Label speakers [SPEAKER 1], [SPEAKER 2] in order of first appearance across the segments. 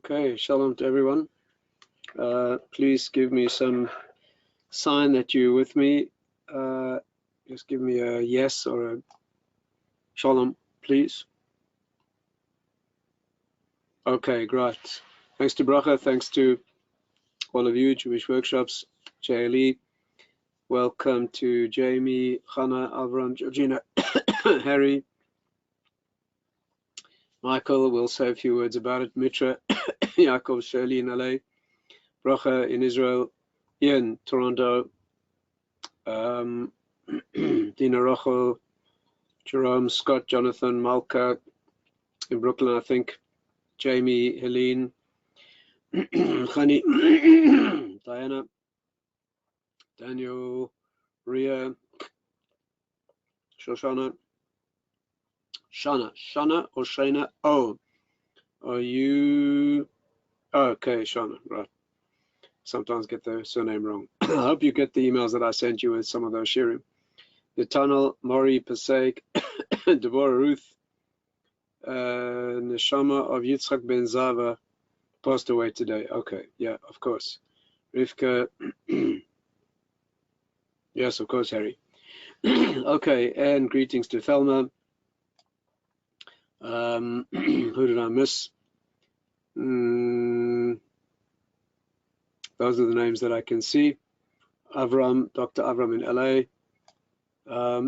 [SPEAKER 1] Okay, shalom to everyone. Please give me some sign that you're with me. Just give me a yes or a shalom, please. Okay, great. Thanks to Bracha, thanks to all of you, Jewish Workshops, JLE. Welcome to Jamie, Hannah, Avram, Georgina, Harry, Michael. We'll say a few words about it. Mitra, Yaakov, Shirley in LA, Bracha in Israel, Ian, Toronto, Dina Rochel, Jerome, Scott, Jonathan, Malka in Brooklyn, I think, Jamie, Helene, Khani, Diana, Daniel, Ria, Shoshana, Shana or Shana? Oh, are you? Oh, okay, Shana, right. Sometimes get the surname wrong. I hope you get the emails that I sent you with some of those sharing. The Tunnel, Maury, Pasek, Deborah, Ruth, Neshama of Yitzchak Ben Zava passed away today. Okay, yeah, of course. Rivka, yes, of course, Harry. Okay, and greetings to Thelma. Who did I miss? Those are the names that I can see. Avram, Dr. Avram in LA.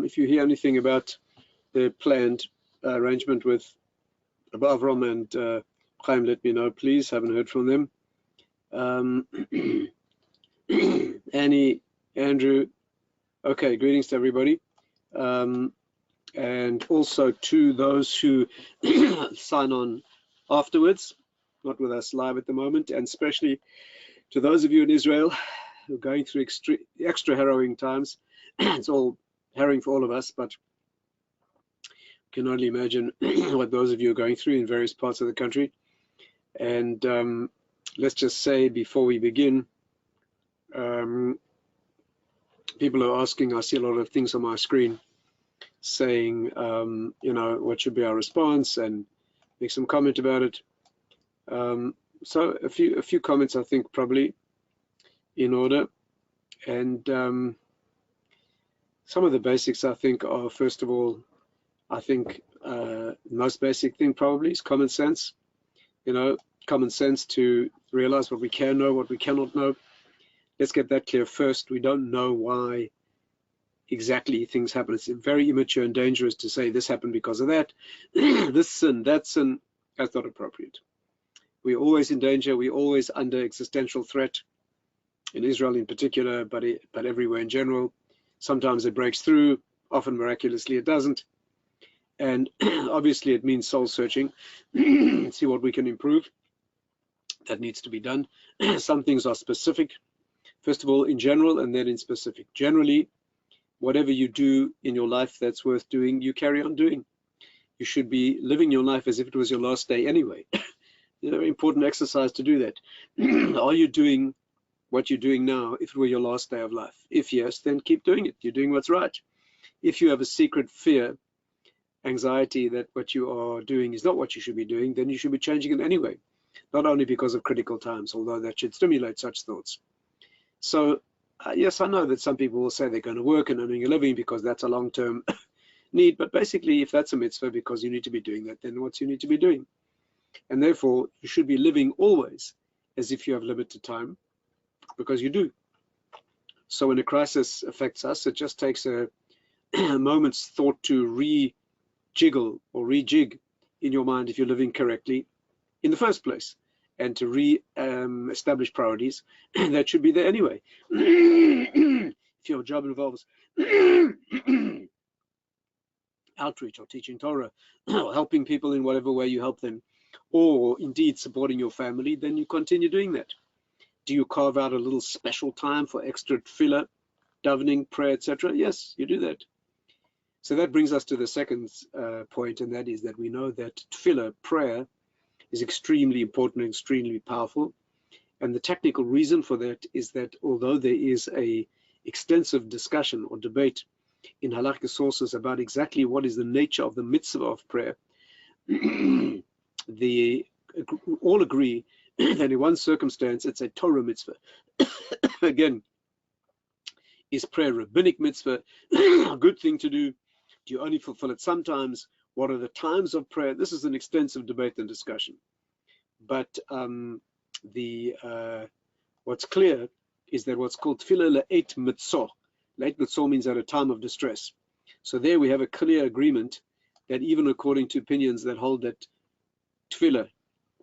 [SPEAKER 1] If you hear anything about the planned arrangement with Avram and Chaim, let me know, please. Haven't heard from them. Annie, Andrew. Okay, greetings to everybody. And also to those who sign on afterwards, not with us live at the moment, and especially to those of you in Israel who are going through extra harrowing times. It's all harrowing for all of us, but can only imagine what those of you are going through in various parts of the country. And let's just say before we begin, people are asking, I see a lot of things on my screen saying, you know, what should be our response, and make some comment about it. So a few comments, I think, probably in order. And some of the basics, I think, are, first of all, I think the most basic thing probably is common sense. You know, common sense to realize what we can know, what we cannot know. Let's get that clear first. We don't know why exactly things happen. It's very immature and dangerous to say this happened because of that. This sin, that sin, that's not appropriate. We're always in danger. We're always under existential threat, in Israel in particular, but everywhere in general. Sometimes it breaks through, often miraculously it doesn't. And obviously it means soul searching, see what we can improve. That needs to be done. Some things are specific, first of all in general, and then in specific. Generally, whatever you do in your life that's worth doing, you carry on doing. You should be living your life as if it was your last day anyway. It's a very important exercise to do that. Are you doing what you're doing now if it were your last day of life? If yes, then keep doing it. You're doing what's right. If you have a secret fear, anxiety that what you are doing is not what you should be doing, then you should be changing it anyway. Not only because of critical times, although that should stimulate such thoughts. So yes, I know that some people will say they're going to work and earning a living because that's a long-term need, but basically if that's a mitzvah because you need to be doing that, then what you need to be doing. And therefore you should be living always as if you have limited time, because you do. So when a crisis affects us, it just takes a moment's thought to rejiggle or rejig in your mind if you're living correctly in the first place, and to re-establish priorities that should be there anyway. If your job involves outreach or teaching Torah or helping people in whatever way you help them, or indeed supporting your family, then you continue doing that. Do you carve out a little special time for extra tefillah, davening, prayer, etc.? Yes, you do that. So that brings us to the second point, and that is that we know that tefillah, prayer, is extremely important and extremely powerful. And the technical reason for that is that although there is a extensive discussion or debate in halakhic sources about exactly what is the nature of the mitzvah of prayer, all agree then in one circumstance it's a Torah mitzvah. Again, is prayer rabbinic mitzvah? A good thing to do? Do you only fulfill it sometimes? What are the times of prayer? This is an extensive debate and discussion. But what's clear is that what's called tefillah le'et mitzvah. Le'et mitzvah means at a time of distress. So there we have a clear agreement that even according to opinions that hold that tefillah,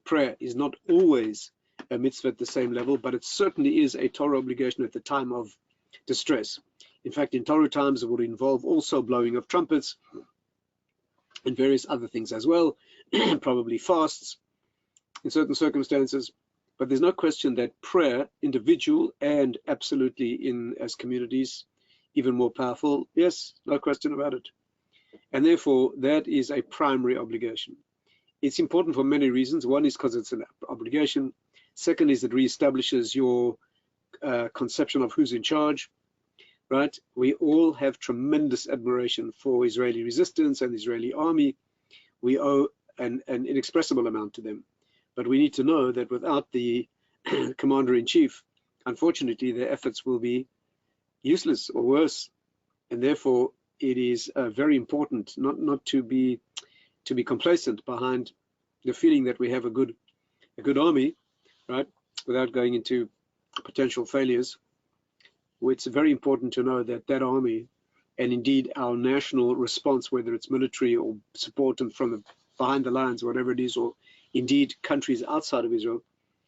[SPEAKER 1] prayer, is not always a mitzvah at the same level, but it certainly is a Torah obligation at the time of distress. In fact, in Torah times, it would involve also blowing of trumpets and various other things as well, probably fasts in certain circumstances. But there's no question that prayer, individual and absolutely as communities, even more powerful. Yes, no question about it. And therefore, that is a primary obligation. It's important for many reasons. One is because it's an obligation. Second is it reestablishes your conception of who's in charge, right? We all have tremendous admiration for Israeli resistance and the Israeli army. We owe an inexpressible amount to them. But we need to know that without the commander-in-chief, unfortunately, their efforts will be useless or worse. And therefore, it is very important not to be complacent behind the feeling that we have a good army, right? Without going into potential failures. It's very important to know that that army, and indeed our national response, whether it's military or support from behind the lines, whatever it is, or indeed countries outside of Israel,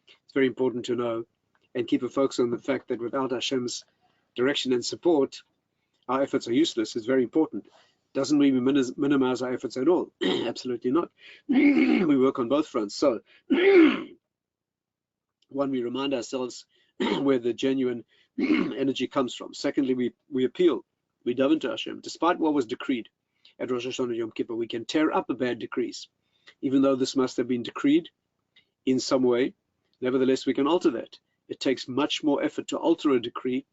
[SPEAKER 1] it's very important to know and keep a focus on the fact that without Hashem's direction and support, our efforts are useless. It's very important. Doesn't mean we minimize our efforts at all. Absolutely not. We work on both fronts. So, one, we remind ourselves where the genuine energy comes from. Secondly, we appeal. We daven to Hashem. Despite what was decreed at Rosh Hashanah Yom Kippur, we can tear up a bad decrees. Even though this must have been decreed in some way, nevertheless, we can alter that. It takes much more effort to alter a decree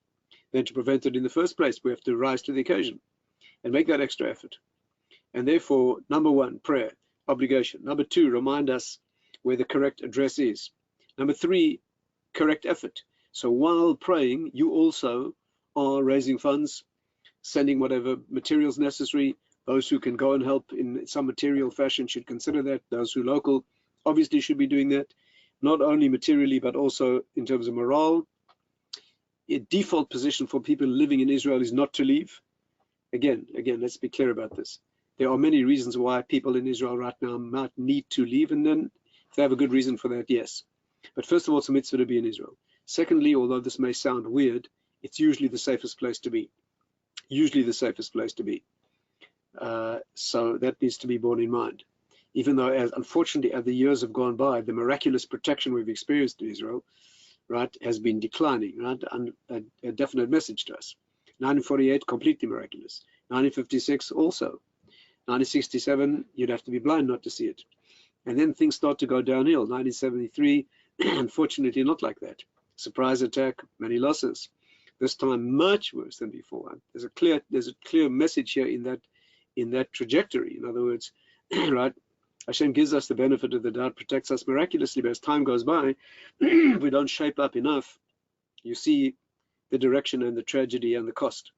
[SPEAKER 1] than to prevent it in the first place. We have to rise to the occasion and make that extra effort. And therefore, number one, prayer, obligation. Number two, remind us where the correct address is. Number three, correct effort. So while praying, you also are raising funds, sending whatever materials necessary. Those who can go and help in some material fashion should consider that. Those who are local obviously should be doing that, not only materially, but also in terms of morale. A default position for people living in Israel is not to leave. Again, let's be clear about this. There are many reasons why people in Israel right now might need to leave, and then if they have a good reason for that, yes. But first of all, it's a mitzvah to be in Israel. Secondly, although this may sound weird, it's usually the safest place to be. Usually the safest place to be. So that needs to be borne in mind. Even though, unfortunately, as the years have gone by, the miraculous protection we've experienced in Israel, right, has been declining, right? And a definite message to us. 1948, completely miraculous. 1956, also. 1967, you'd have to be blind not to see it. And then things start to go downhill. 1973, unfortunately, not like that. Surprise attack, many losses. This time, much worse than before. There's a clear message here in that trajectory. In other words, right? Hashem gives us the benefit of the doubt, protects us miraculously, but as time goes by, if we don't shape up enough, you see the direction and the tragedy and the cost.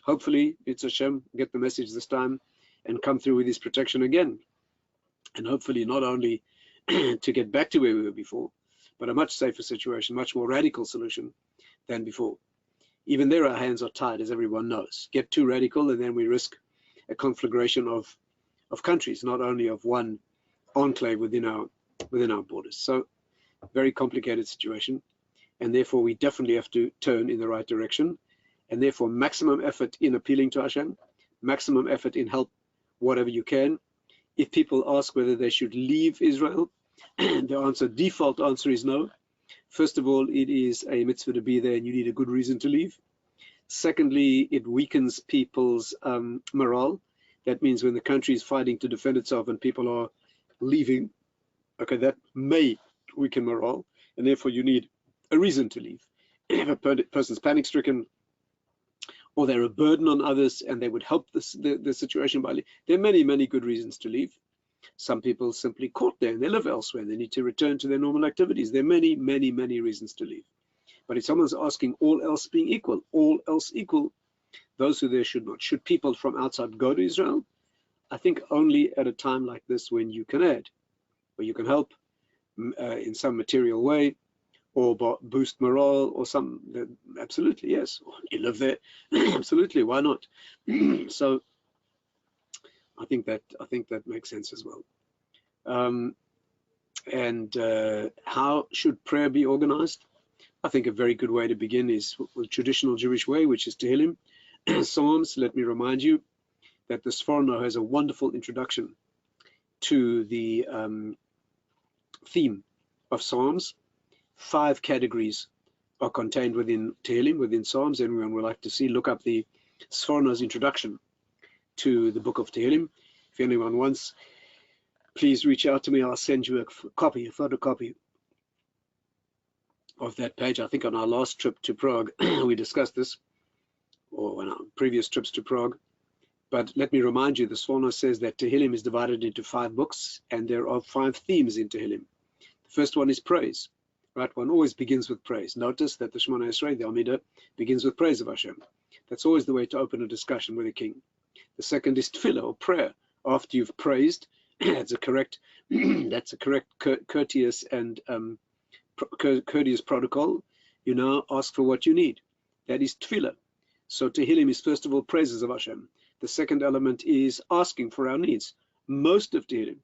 [SPEAKER 1] Hopefully, it's Hashem, get the message this time and come through with his protection again. And hopefully not only to get back to where we were before, but a much safer situation, much more radical solution than before. Even there, our hands are tied, as everyone knows. Get too radical, and then we risk a conflagration of countries, not only of one enclave within our borders. So, very complicated situation, and therefore we definitely have to turn in the right direction, and therefore maximum effort in appealing to Hashem, maximum effort in help whatever you can. If people ask whether they should leave Israel, the default answer is no. First of all, it is a mitzvah to be there, and you need a good reason to leave. Secondly, it weakens people's morale. That means when the country is fighting to defend itself and people are leaving, okay, that may weaken morale, and therefore you need a reason to leave. If a person's panic-stricken, or they're a burden on others, and they would help the situation by leaving. There are many, many good reasons to leave. Some people simply caught there and they live elsewhere. They need to return to their normal activities. There are many, many, many reasons to leave. But if someone's asking all else being equal, all else equal, those who there should not. Should people from outside go to Israel? I think only at a time like this when you can add, where you can help in some material way, or boost morale, or some. Absolutely, yes. You live there, absolutely. Why not? So I think that makes sense as well. And how should prayer be organized? I think a very good way to begin is the traditional Jewish way, which is Tehillim. Psalms, let me remind you that the Sforno has a wonderful introduction to the theme of Psalms. 5 categories are contained within Tehillim, within Psalms. Anyone would like to see, look up the Sforno's introduction to the book of Tehillim. If anyone wants, please reach out to me. I'll send you a photocopy of that page. I think on our last trip to Prague, we discussed this, or on our previous trips to Prague. But let me remind you, the Sforno says that Tehillim is divided into 5 books, and there are 5 themes in Tehillim. The first one is praise, right? One always begins with praise. Notice that the Shemona Esrei, the Amida, begins with praise of Hashem. That's always the way to open a discussion with a king. The second is tefillah, or prayer. After you've praised, that's a correct courteous and courteous protocol. You now ask for what you need. That is tefillah. So Tehillim is first of all praises of Hashem. The second element is asking for our needs. Most of Tehillim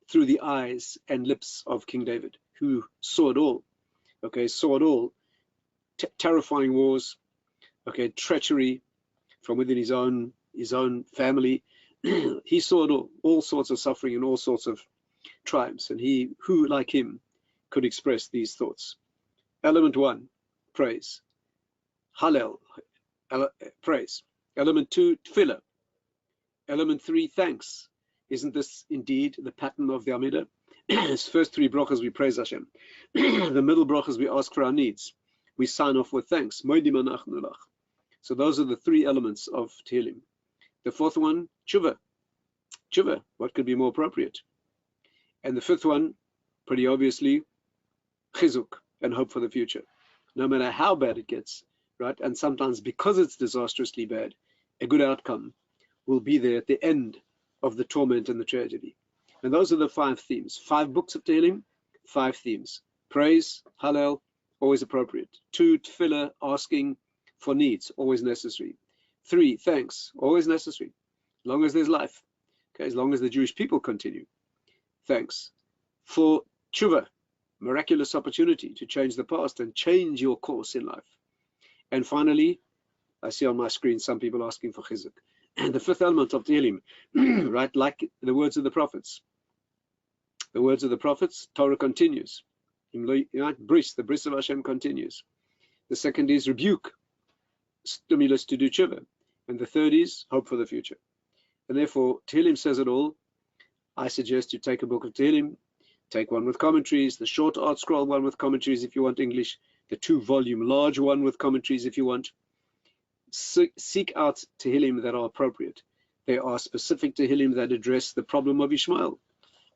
[SPEAKER 1] through the eyes and lips of King David, who saw it all. Okay, saw it all. Terrifying wars. Okay, treachery from within his own family. He saw it all sorts of suffering and all sorts of triumphs. And who like him could express these thoughts? Element 1, praise. Hallel, praise. Element 2, tefillah. Element 3, thanks. Isn't this indeed the pattern of the Amida? His first 3 brachas we praise Hashem. The middle brachas we ask for our needs. We sign off with thanks. So those are the 3 elements of Tehillim. The 4th one, tshuva. Tshuva, what could be more appropriate? And the 5th one, pretty obviously, chizuk, and hope for the future. No matter how bad it gets, right? And sometimes because it's disastrously bad, a good outcome will be there at the end of the torment and the tragedy. And those are the 5 themes. 5 books of Tehillim, 5 themes. Praise, hallel, always appropriate. 2, tefillah, asking for needs, always necessary. 3, thanks, always necessary, as long as there's life. Okay, as long as the Jewish people continue. Thanks. 4, tshuva, miraculous opportunity to change the past and change your course in life. And finally, I see on my screen some people asking for chizuk. And the 5th element of Tehillim, right, like the words of the prophets. The words of the prophets, Torah continues. Bris, the bris of Hashem continues. The second is rebuke, stimulus to do tshuva. And the third is hope for the future. And therefore, Tehillim says it all. I suggest you take a book of Tehillim, take one with commentaries, the short art scroll one with commentaries if you want English, the 2-volume large one with commentaries if you want. Seek out Tehillim that are appropriate. There are specific Tehillim that address the problem of Ishmael,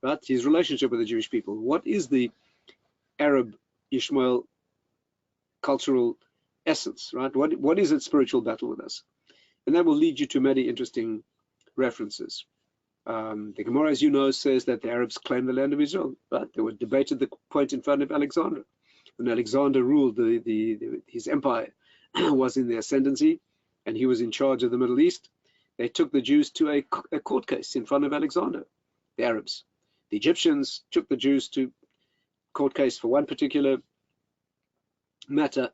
[SPEAKER 1] right? His relationship with the Jewish people. What is the Arab Ishmael cultural essence, right? What is its spiritual battle with us? And that will lead you to many interesting references. The Gemara, as you know, says that the Arabs claimed the land of Israel, right? They were debated the point in front of Alexander. When Alexander ruled, his empire was in the ascendancy, and he was in charge of the Middle East. They took the Jews to a court case in front of Alexander, the Arabs. The Egyptians took the Jews to court case for one particular matter,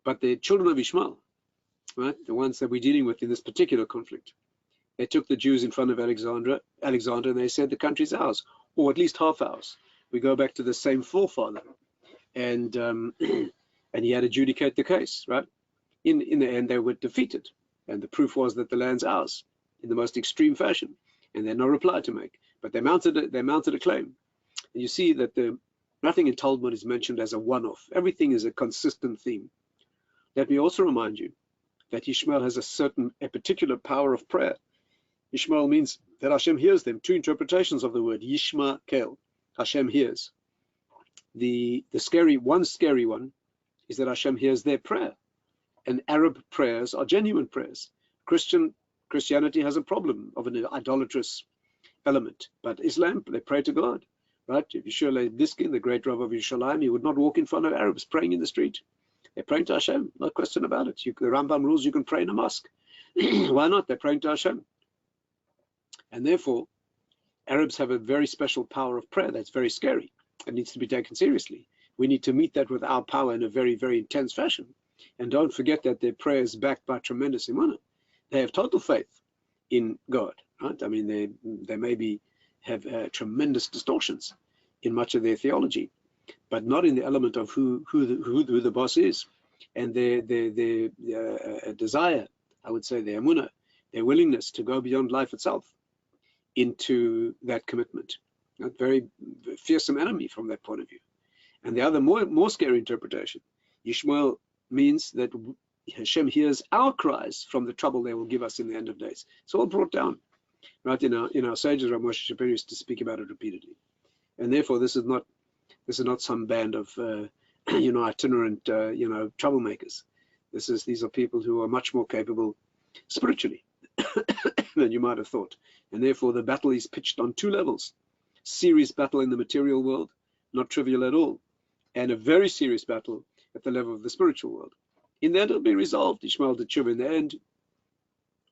[SPEAKER 1] but the children of Ishmael, right, the ones that we're dealing with in this particular conflict, they took the Jews in front of Alexander, and they said the country's ours, or at least half ours. We go back to the same forefather, and he had adjudicate the case, right? In the end, they were defeated, and the proof was that the land's ours in the most extreme fashion, and they had no reply to make. But they mounted a claim, and you see that nothing in Talmud is mentioned as a one-off. Everything is a consistent theme. Let me also remind you that Ishmael has a particular power of prayer. Yishmael means that Hashem hears them. Two interpretations of the word Yishma Kel. Hashem hears. The scary one is that Hashem hears their prayer. And Arab prayers are genuine prayers. Christianity has a problem of an idolatrous element, but Islam, they pray to God, right? If Yeshua Diskin, the great Rav of Yerushalayim, he would not walk in front of Arabs praying in the street. They're praying to Hashem, no question about it. The Rambam rules you can pray in a mosque. Why not? They're praying to Hashem. And therefore, Arabs have a very special power of prayer that's very scary. It needs to be taken seriously. We need to meet that with our power in a very, very intense fashion. And don't forget that their prayer is backed by tremendous imunah. They have total faith in God, right? I mean, they maybe have tremendous distortions in much of their theology, but not in the element of who the boss is, and their desire, I would say, their emunah, their willingness to go beyond life itself into that commitment. A very fearsome enemy from that point of view. And the other more scary interpretation, Yishmael means that Hashem hears our cries from the trouble they will give us in the end of days. It's all brought down, right? In our sages, Rav Moshe Shapiro used to speak about it repeatedly, and therefore this is not some band of itinerant troublemakers. These are people who are much more capable spiritually than you might have thought, and therefore the battle is pitched on two levels: serious battle in the material world, not trivial at all, and a very serious battle at the level of the spiritual world. In the end, it'll be resolved. Yishmael Tshuva, in the end,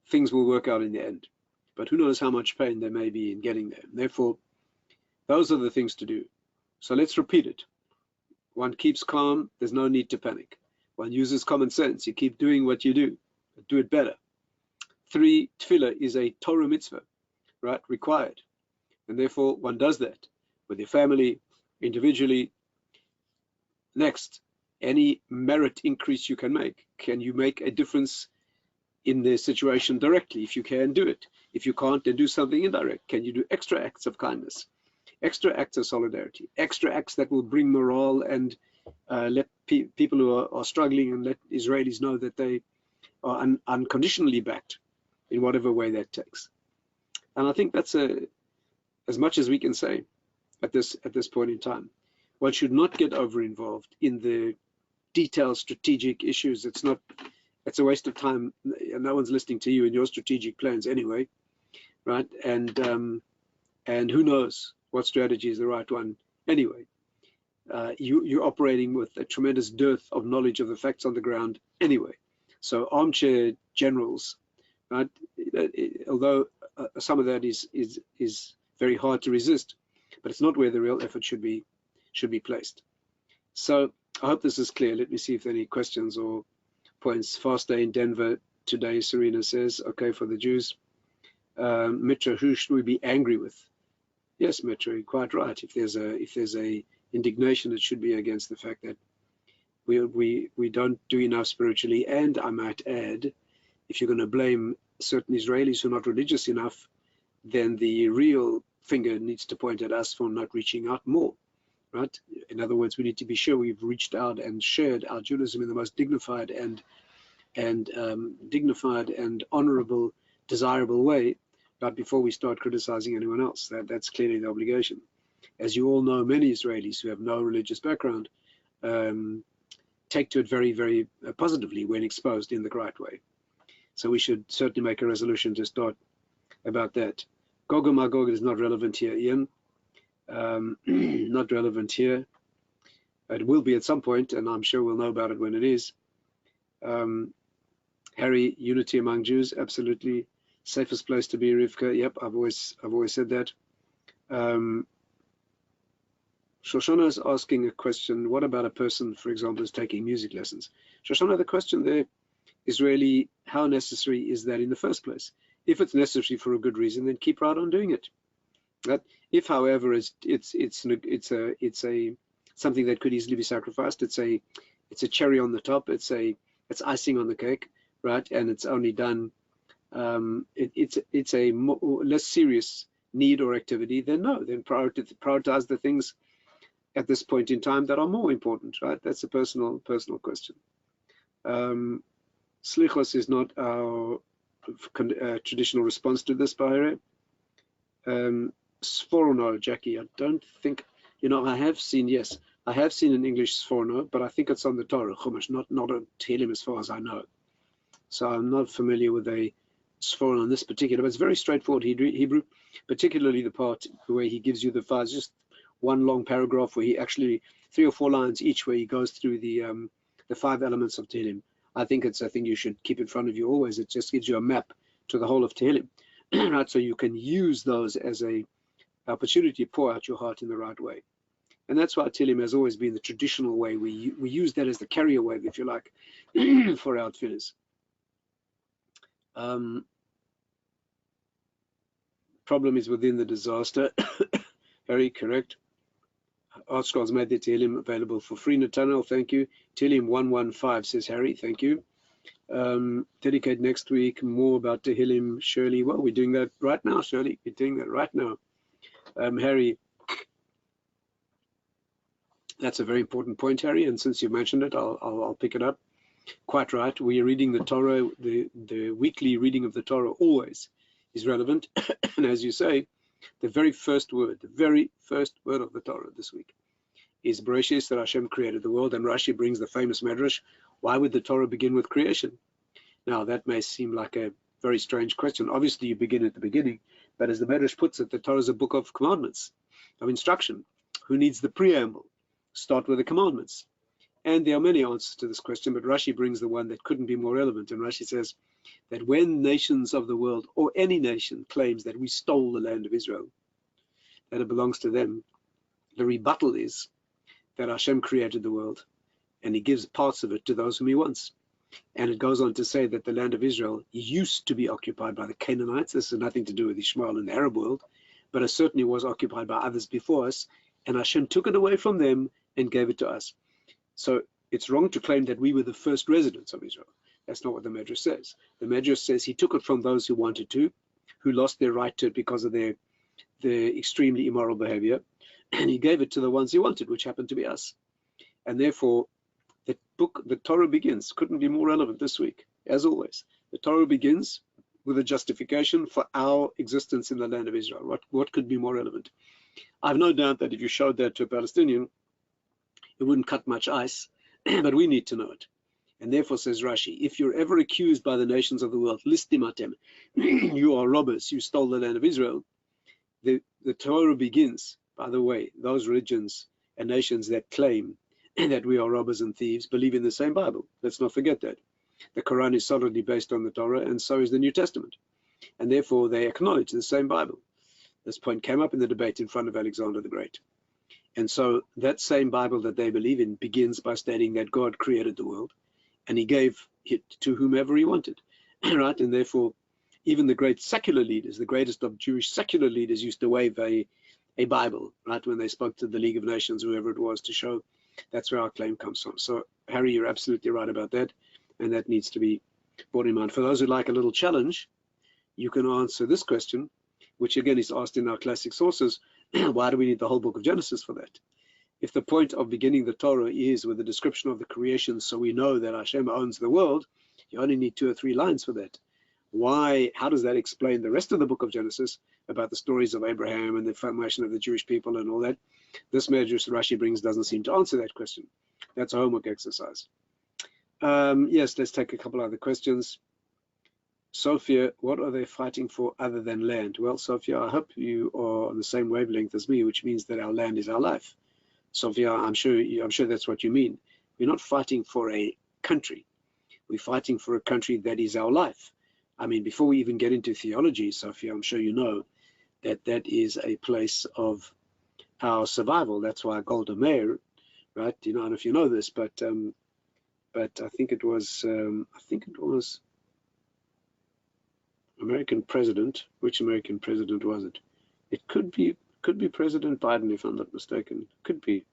[SPEAKER 1] things will work out in the end. But who knows how much pain there may be in getting there. And therefore, those are the things to do. So let's repeat it. One keeps calm. There's no need to panic. One uses common sense. You keep doing what you do, but do it better. 3, tefillah is a Torah mitzvah, right? Required. And therefore, one does that with your family, individually. Next, any merit increase you can make. Can you make a difference in the situation directly? If you can, do it. If you can't, then do something indirect. Can you do extra acts of kindness, extra acts of solidarity, extra acts that will bring morale and let people who are struggling, and let Israelis know that they are unconditionally backed in whatever way that takes. And I think that's as much as we can say at this point in time. One should not get over involved in the detailed strategic issues. It's a waste of time. No one's listening to you and your strategic plans anyway, right? And who knows what strategy is the right one anyway. You're operating with a tremendous dearth of knowledge of the facts on the ground anyway. So armchair generals, right? Although some of that is very hard to resist, but it's not where the real effort should be placed. So I hope this is clear. Let me see if there are any questions or points. Fast day in Denver today, Serena says. Okay, for the Jews. Mitra, who should we be angry with? Yes, Mitra, you're quite right. If there's a indignation, it should be against the fact that we don't do enough spiritually. And I might add, if you're going to blame certain Israelis who are not religious enough, then the real finger needs to point at us for not reaching out more. Right? In other words, we need to be sure we've reached out and shared our Judaism in the most dignified and honorable, desirable way, right before we start criticizing anyone else. That's clearly the obligation. As you all know, many Israelis who have no religious background take to it very, very positively when exposed in the right way. So we should certainly make a resolution to start about that. Gog and Magog is not relevant here, Ian. Not relevant here. It will be at some point, and I'm sure we'll know about it when it is. Harry, unity among Jews, absolutely. Safest place to be, Rivka. Yep, I've always said that. Shoshana is asking a question. What about a person, for example, who's taking music lessons? Shoshana, the question there is really, how necessary is that in the first place? If it's necessary for a good reason, then keep right on doing it. Right? If, however, it's something that could easily be sacrificed, it's a cherry on the top, it's icing on the cake, right? And it's only done, it's a less serious need or activity, then no, then prioritize the things at this point in time that are more important, right? That's a personal question. Slichos is not our traditional response to this, Bahire. Sforno, Jackie, I don't think, I have seen, yes, I have seen an English Sforno, but I think it's on the Torah Chumash, not a Tehillim as far as I know. So I'm not familiar with a Sforno on this particular, but it's very straightforward Hebrew, particularly the part where he gives you the five, just one long paragraph where he actually 3 or 4 lines each where he goes through the 5 elements of Tehillim. I think it's a thing you should keep in front of you always. It just gives you a map to the whole of Tehillim, right? So you can use those as a opportunity to pour out your heart in the right way. And that's why Tehillim has always been the traditional way. We use that as the carrier wave, if you like, for our tefillahs. Problem is within the disaster. Very correct. Art Scrolls made the Tehillim available for free. Nathaniel, thank you. Tehillim 115 says Harry, thank you. Dedicate next week more about Tehillim, Shirley. Well, we're doing that right now, Shirley. We're doing that right now. Harry, that's a very important point, Harry, and since you mentioned it, I'll pick it up. Quite right. We are reading the Torah. The weekly reading of the Torah always is relevant. And as you say, the very first word of the Torah this week is Bereshis, that Hashem created the world. And Rashi brings the famous medrash, why would the Torah begin with creation? Now, that may seem like a very strange question. Obviously, you begin at the beginning, but as the medrash puts it, the Torah is a book of commandments, of instruction. Who needs the preamble? Start with the commandments. And there are many answers to this question, but Rashi brings the one that couldn't be more relevant. And Rashi says that when nations of the world, or any nation, claims that we stole the land of Israel, that it belongs to them, the rebuttal is that Hashem created the world, and he gives parts of it to those whom he wants. And it goes on to say that the land of Israel used to be occupied by the Canaanites. This has nothing to do with Ishmael and the Arab world, but it certainly was occupied by others before us, and Hashem took it away from them and gave it to us. So it's wrong to claim that we were the first residents of Israel. That's not what the Medrash says. The Medrash says he took it from those who wanted to, who lost their right to it because of their extremely immoral behavior, and he gave it to the ones he wanted, which happened to be us. And therefore, the Torah begins, couldn't be more relevant this week, as always. The Torah begins with a justification for our existence in the land of Israel. What could be more relevant? I've no doubt that if you showed that to a Palestinian, it wouldn't cut much ice, but we need to know it. And therefore, says Rashi, if you're ever accused by the nations of the world, listimatem, you are robbers, you stole the land of Israel, the Torah begins, by the way, those religions and nations that claim that we are robbers and thieves believe in the same Bible. Let's not forget that. The Quran is solidly based on the Torah, and so is the New Testament. And therefore, they acknowledge the same Bible. This point came up in the debate in front of Alexander the Great. And so that same Bible that they believe in begins by stating that God created the world and he gave it to whomever he wanted, right? And therefore, even the great secular leaders, the greatest of Jewish secular leaders, used to wave a Bible, right, when they spoke to the League of Nations, whoever it was, to show that's where our claim comes from. So, Harry, you're absolutely right about that, and that needs to be borne in mind. For those who like a little challenge, you can answer this question, which again is asked in our classic sources. Why do we need the whole book of Genesis for that? If the point of beginning the Torah is with a description of the creation, so we know that Hashem owns the world, you only need 2 or 3 lines for that. Why? How does that explain the rest of the book of Genesis about the stories of Abraham and the formation of the Jewish people and all that? This Medrash Rashi brings doesn't seem to answer that question. That's a homework exercise. Yes, let's take a couple other questions. Sophia, what are they fighting for other than land? Well, Sophia, I hope you are on the same wavelength as me, which means that our land is our life. Sophia, I'm sure that's what you mean. We're not fighting for a country. We're fighting for a country that is our life. I mean, before we even get into theology, Sophia, I'm sure you know that that is a place of our survival. That's why Golda Meir, right? I don't know if you know this, but I think it was American president. Which American president was it? It could be President Biden, if I'm not mistaken. Could be.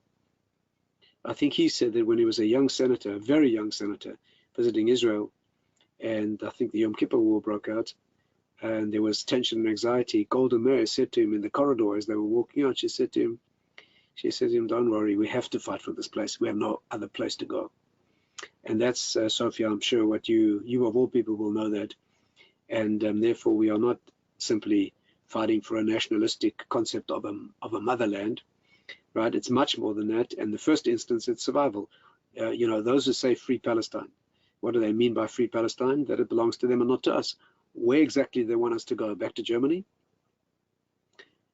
[SPEAKER 1] I think he said that when he was a young senator, a very young senator, visiting Israel, and I think the Yom Kippur War broke out, and there was tension and anxiety. Golda Meir said to him in the corridor as they were walking out, she said to him, don't worry, we have to fight for this place. We have no other place to go. And that's, Sophia, I'm sure what you of all people will know that. and therefore we are not simply fighting for a nationalistic concept of a motherland, right? It's much more than that. In the first instance, it's survival. You know, those who say free Palestine, what do they mean by free Palestine? That it belongs to them and not to us. Where exactly they want us to go? Back to Germany?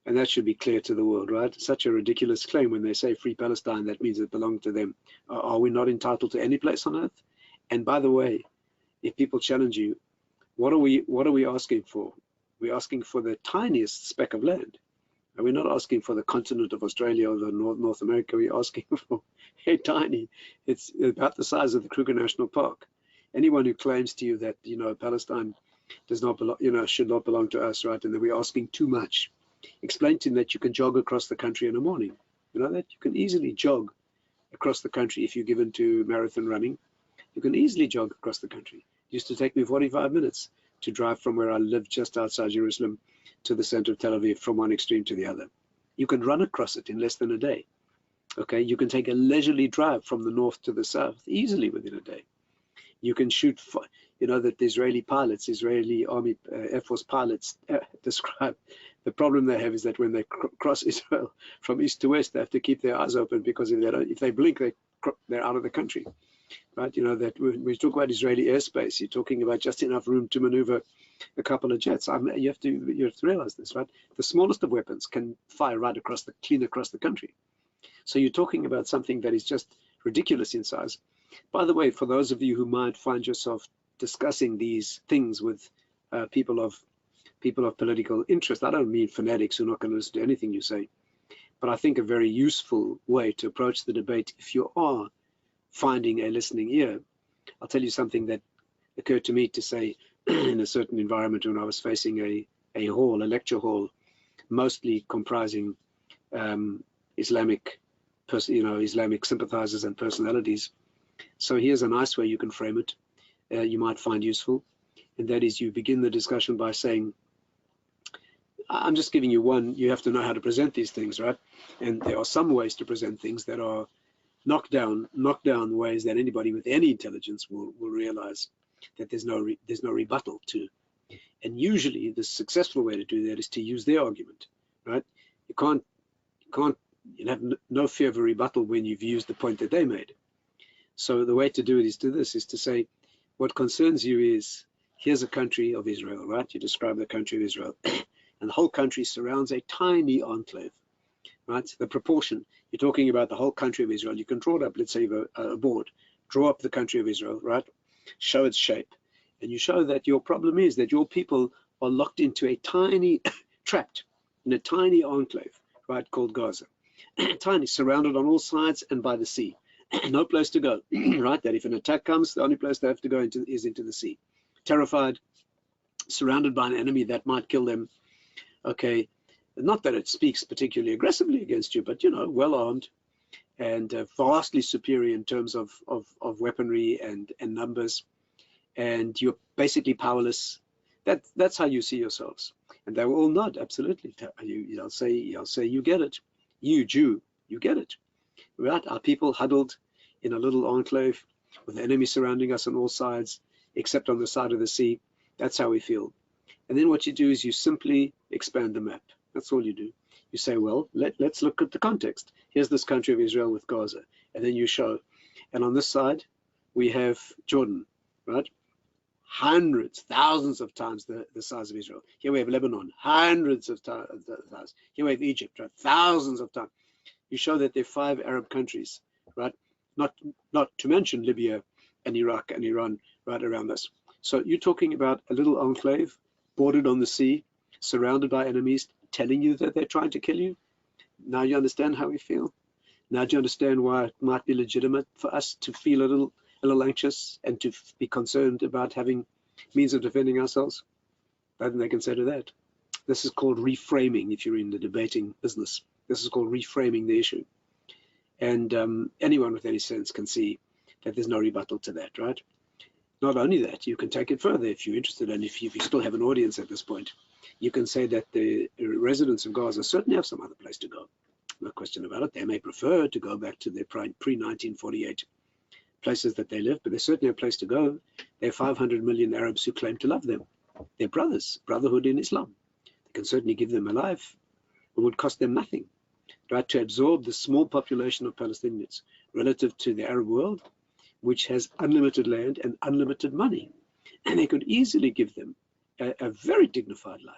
[SPEAKER 1] And that should be clear to the world, right? Such a ridiculous claim when they say free Palestine, that means it belongs to them. Are we not entitled to any place on earth? And by the way, if people challenge you, what are we asking for? We're asking for the tiniest speck of land. And we're not asking for the continent of Australia or the North America. We're asking for a tiny, it's about the size of the Kruger National Park. Anyone who claims to you that, you know, Palestine does not belong, you know, should not belong to us, right? And that we're asking too much. Explain to them that you can jog across the country in the morning. You know that you can easily jog across the country if you're given to marathon running. You can easily jog across the country. It used to take me 45 minutes to drive from where I live just outside Jerusalem to the center of Tel Aviv, from one extreme to the other. You can run across it in less than a day. Okay, you can take a leisurely drive from the north to the south easily within a day. You can shoot, you know, that the Israeli pilots, Israeli Army Air Force pilots describe the problem they have is that when they cross Israel from east to west, they have to keep their eyes open, because if they blink, they're out of the country, right? You know, that when we talk about Israeli airspace, you're talking about just enough room to maneuver a couple of jets. You have to realize this, right? The smallest of weapons can fire right clean across the country. So you're talking about something that is just ridiculous in size. By the way, for those of you who might find yourself discussing these things with people of political interest, I don't mean fanatics who are not going to listen to anything you say, but I think a very useful way to approach the debate, if you are finding a listening ear. I'll tell you something that occurred to me to say in a certain environment when I was facing a lecture hall, mostly comprising Islamic sympathizers and personalities. So here's a nice way you can frame it, you might find useful, and that is you begin the discussion by saying, I'm just giving you one, you have to know how to present these things, right? And there are some ways to present things that are knockdown ways that anybody with any intelligence will realize that there's no rebuttal to. And usually the successful way to do that is to use their argument, right? You have no fear of a rebuttal when you've used the point that they made. So the way to do it is to say, what concerns you is, here's a country of Israel, right? You describe the country of Israel, and the whole country surrounds a tiny enclave, right? The proportion, you're talking about the whole country of Israel. You can draw it up, let's say a board, draw up the country of Israel, right? Show its shape. And you show that your problem is that your people are locked into a tiny, trapped in a tiny enclave, right, called Gaza. Tiny, surrounded on all sides and by the sea. No place to go, right? That if an attack comes, the only place they have to go is into the sea. Terrified, surrounded by an enemy that might kill them. Okay, not that it speaks particularly aggressively against you, but, you know, well armed and vastly superior in terms of weaponry and numbers. And you're basically powerless. That's how you see yourselves. And they will all nod, absolutely. You'll say, you get it. You, Jew, you get it. Right? Our people huddled in a little enclave with the enemy surrounding us on all sides, except on the side of the sea. That's how we feel. And then what you do is you simply expand the map. That's all you do. You say, well, let's look at the context. Here's this country of Israel with Gaza. And then you show. And on this side, we have Jordan, right? Hundreds, thousands of times the size of Israel. Here we have Lebanon, hundreds of times. Here we have Egypt, right? Thousands of times. You show that there are 5 Arab countries, right? Not to mention Libya and Iraq and Iran right around us. So you're talking about a little enclave bordered on the sea, surrounded by enemies, telling you that they're trying to kill you. Now you understand how we feel. Now do you understand why it might be legitimate for us to feel a little anxious and to be concerned about having means of defending ourselves? Nothing they can say to that. This is called reframing if you're in the debating business. This is called reframing the issue. And anyone with any sense can see that there's no rebuttal to that, right? Not only that, you can take it further if you're interested, and if you still have an audience at this point, you can say that the residents of Gaza certainly have some other place to go. No question about it. They may prefer to go back to their pre-1948 places that they live, but they certainly have a place to go. There are 500 million Arabs who claim to love them. They're brothers, brotherhood in Islam. They can certainly give them a life. It would cost them nothing, right, to absorb the small population of Palestinians relative to the Arab world, which has unlimited land and unlimited money. And they could easily give them a very dignified life.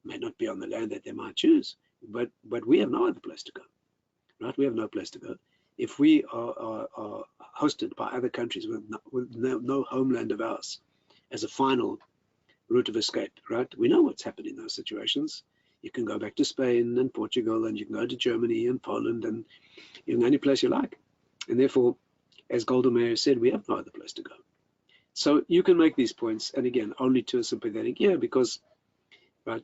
[SPEAKER 1] It may not be on the land that they might choose, but we have no other place to go, right? We have no place to go. If we are hosted by other countries with no homeland of ours as a final route of escape, right? We know what's happened in those situations. You can go back to Spain and Portugal, and you can go to Germany and Poland, and you can any place you like. And therefore, as Golda Meir said, we have no other place to go. So you can make these points, and again, only to a sympathetic ear, because, right?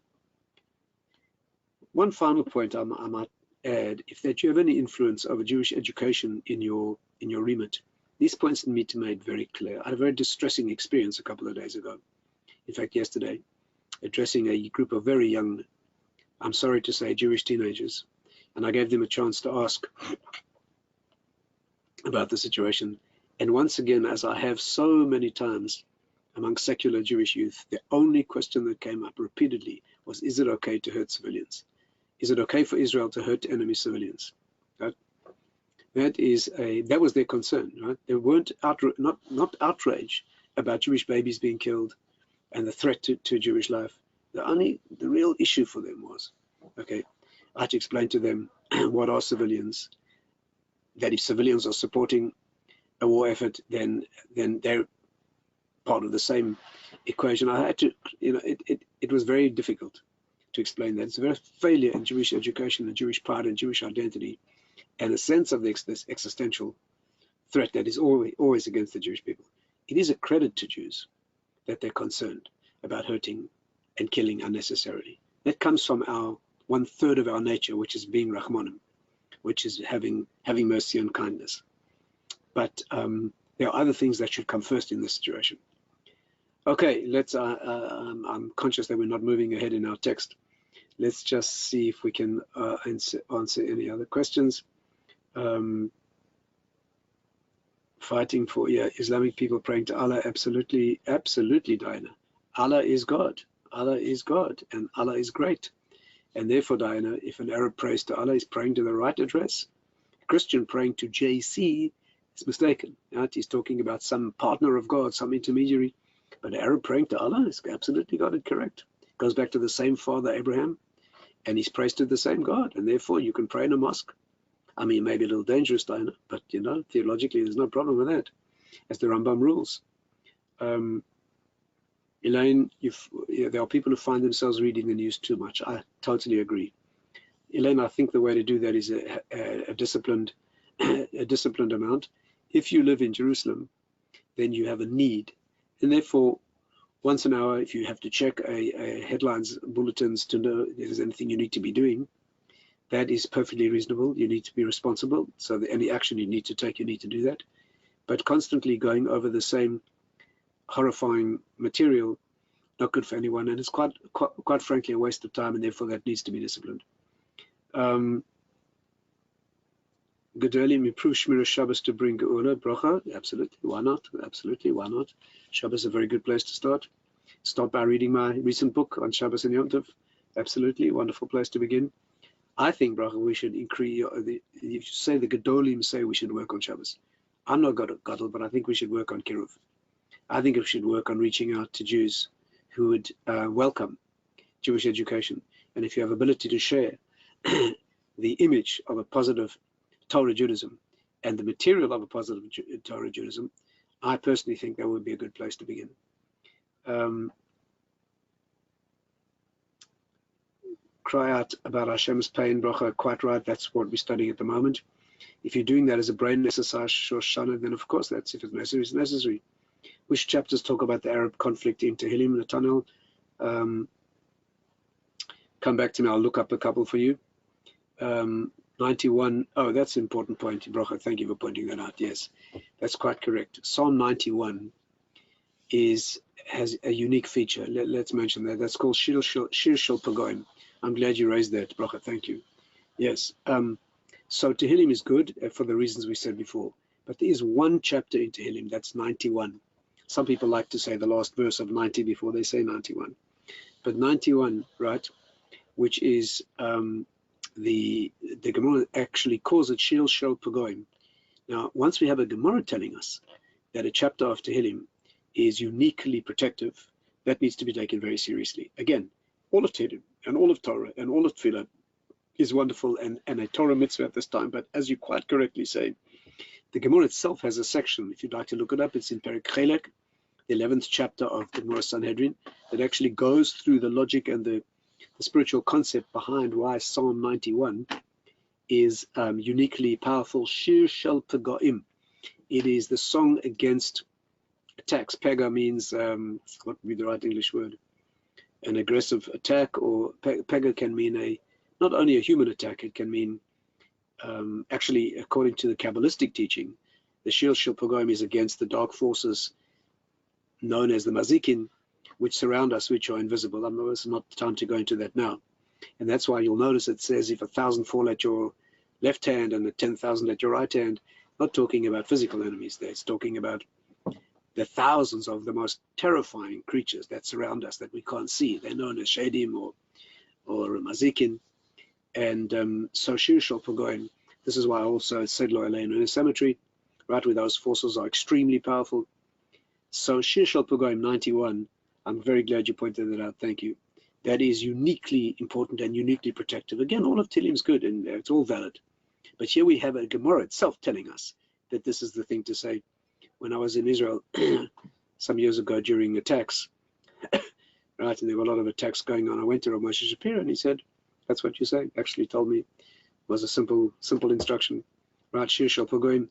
[SPEAKER 1] One final point I might add, if that you have any influence over Jewish education in your remit, these points need to be made very clear. I had a very distressing experience a couple of days ago. In fact, yesterday, addressing a group of very young, I'm sorry to say, Jewish teenagers, and I gave them a chance to ask about the situation. And once again, as I have so many times among secular Jewish youth, the only question that came up repeatedly was, is it okay to hurt civilians? Is it okay for Israel to hurt enemy civilians? Right? That was their concern. Right? They weren't not outrage about Jewish babies being killed and the threat to Jewish life. The real issue for them was, okay, I had to explain to them what are civilians, that if civilians are supporting a war effort, then they're part of the same equation. I had to, it was very difficult to explain that. It's a very failure in Jewish education and Jewish pride and Jewish identity, and a sense of this existential threat that is always against the Jewish people. It is a credit to Jews that they're concerned about hurting and killing unnecessarily. That comes from our 1/3 of our nature, which is being Rahmanim, which is having mercy and kindness. But there are other things that should come first in this situation. Okay, let's. I'm conscious that we're not moving ahead in our text. Let's just see if we can answer any other questions. Fighting for Islamic people praying to Allah, absolutely, absolutely, Diana. Allah is God. Allah is God, and Allah is great. And therefore, Diana, if an Arab prays to Allah, he's praying to the right address. A Christian praying to JC is mistaken. Right? He's talking about some partner of God, some intermediary. But an Arab praying to Allah is absolutely got it correct. Goes back to the same father, Abraham, and he's prays to the same God. And therefore, you can pray in a mosque. I mean, maybe a little dangerous, Diana, but theologically, there's no problem with that, as the Rambam rules. Elaine, there are people who find themselves reading the news too much. I totally agree. Elaine, I think the way to do that is a disciplined amount. If you live in Jerusalem, then you have a need. And therefore, once an hour, if you have to check a headlines, bulletins to know if there's anything you need to be doing, that is perfectly reasonable. You need to be responsible. So any action you need to take, you need to do that. But constantly going over the same horrifying material, not good for anyone, and it's quite frankly a waste of time, and therefore that needs to be disciplined. Gedolim improve Shmira Shabbos to bring Geula Bracha. Absolutely, why not? Absolutely, why not? Shabbos is a very good place to start. Start by reading my recent book on Shabbos and Yom Tov. Absolutely, wonderful place to begin. I think, Bracha, we should increase. If you say the Gedolim say we should work on Shabbos. I'm not Gadol, but I think we should work on Kiruv. I think we should work on reaching out to Jews who would welcome Jewish education. And if you have ability to share the image of a positive Torah Judaism and the material of a positive Torah Judaism, I personally think that would be a good place to begin. Cry out about Hashem's pain, Bracha, quite right. That's what we're studying at the moment. If you're doing that as a brain exercise, Shoshana, then of course that's, if it's necessary, it's necessary. Which chapters talk about the Arab conflict in Tehillim, Nathaniel? Come back to me, I'll look up a couple for you. 91, oh, that's an important point, Bracha, thank you for pointing that out. Yes, that's quite correct. Psalm 91 has a unique feature. Let's mention that. That's called Shir Shel Pagoim. I'm glad you raised that, Bracha, thank you. Yes, so Tehillim is good for the reasons we said before, but there is one chapter in Tehillim, that's 91. Some people like to say the last verse of 90 before they say 91. But 91, right, which is the Gemara actually calls it Shil Shel Pagoim. Now, once we have a Gemara telling us that a chapter of Tehillim is uniquely protective, that needs to be taken very seriously. Again, all of Tehillim and all of Torah and all of Tefillah is wonderful and a Torah mitzvah at this time. But as you quite correctly say, the Gemara itself has a section, if you'd like to look it up, it's in Perek Chelek, the 11th chapter of the Gemara Sanhedrin, that actually goes through the logic and the spiritual concept behind why Psalm 91 is uniquely powerful. Shir Shel Pagoim. It is the song against attacks. Pega means, what would be the right English word? An aggressive attack, or Pega can mean not only a human attack, it can mean, actually, according to the Kabbalistic teaching, the Shir Shel Pagoim is against the dark forces known as the Mazikin, which surround us, which are invisible. It's not the time to go into that now. And that's why you'll notice it says if 1,000 fall at your left hand and 10,000 at your right hand, not talking about physical enemies there. It's talking about the thousands of the most terrifying creatures that surround us that we can't see. They're known as Shadim or Mazikin. And so Shir Shel Pagoim, this is why also said Lo Aleinu in a cemetery, right, where those forces are extremely powerful. So Shir Shel Pagoim 91, I'm very glad you pointed that out, thank you. That is uniquely important and uniquely protective. Again, all of Tehillim is good and it's all valid. But here we have a Gemara itself telling us that this is the thing to say. When I was in Israel some years ago during attacks, right, and there were a lot of attacks going on, I went to Rav Moshe Shapiro and he said, that's what you say. Actually told me it was a simple instruction. Right, Shir Shel Pagoim.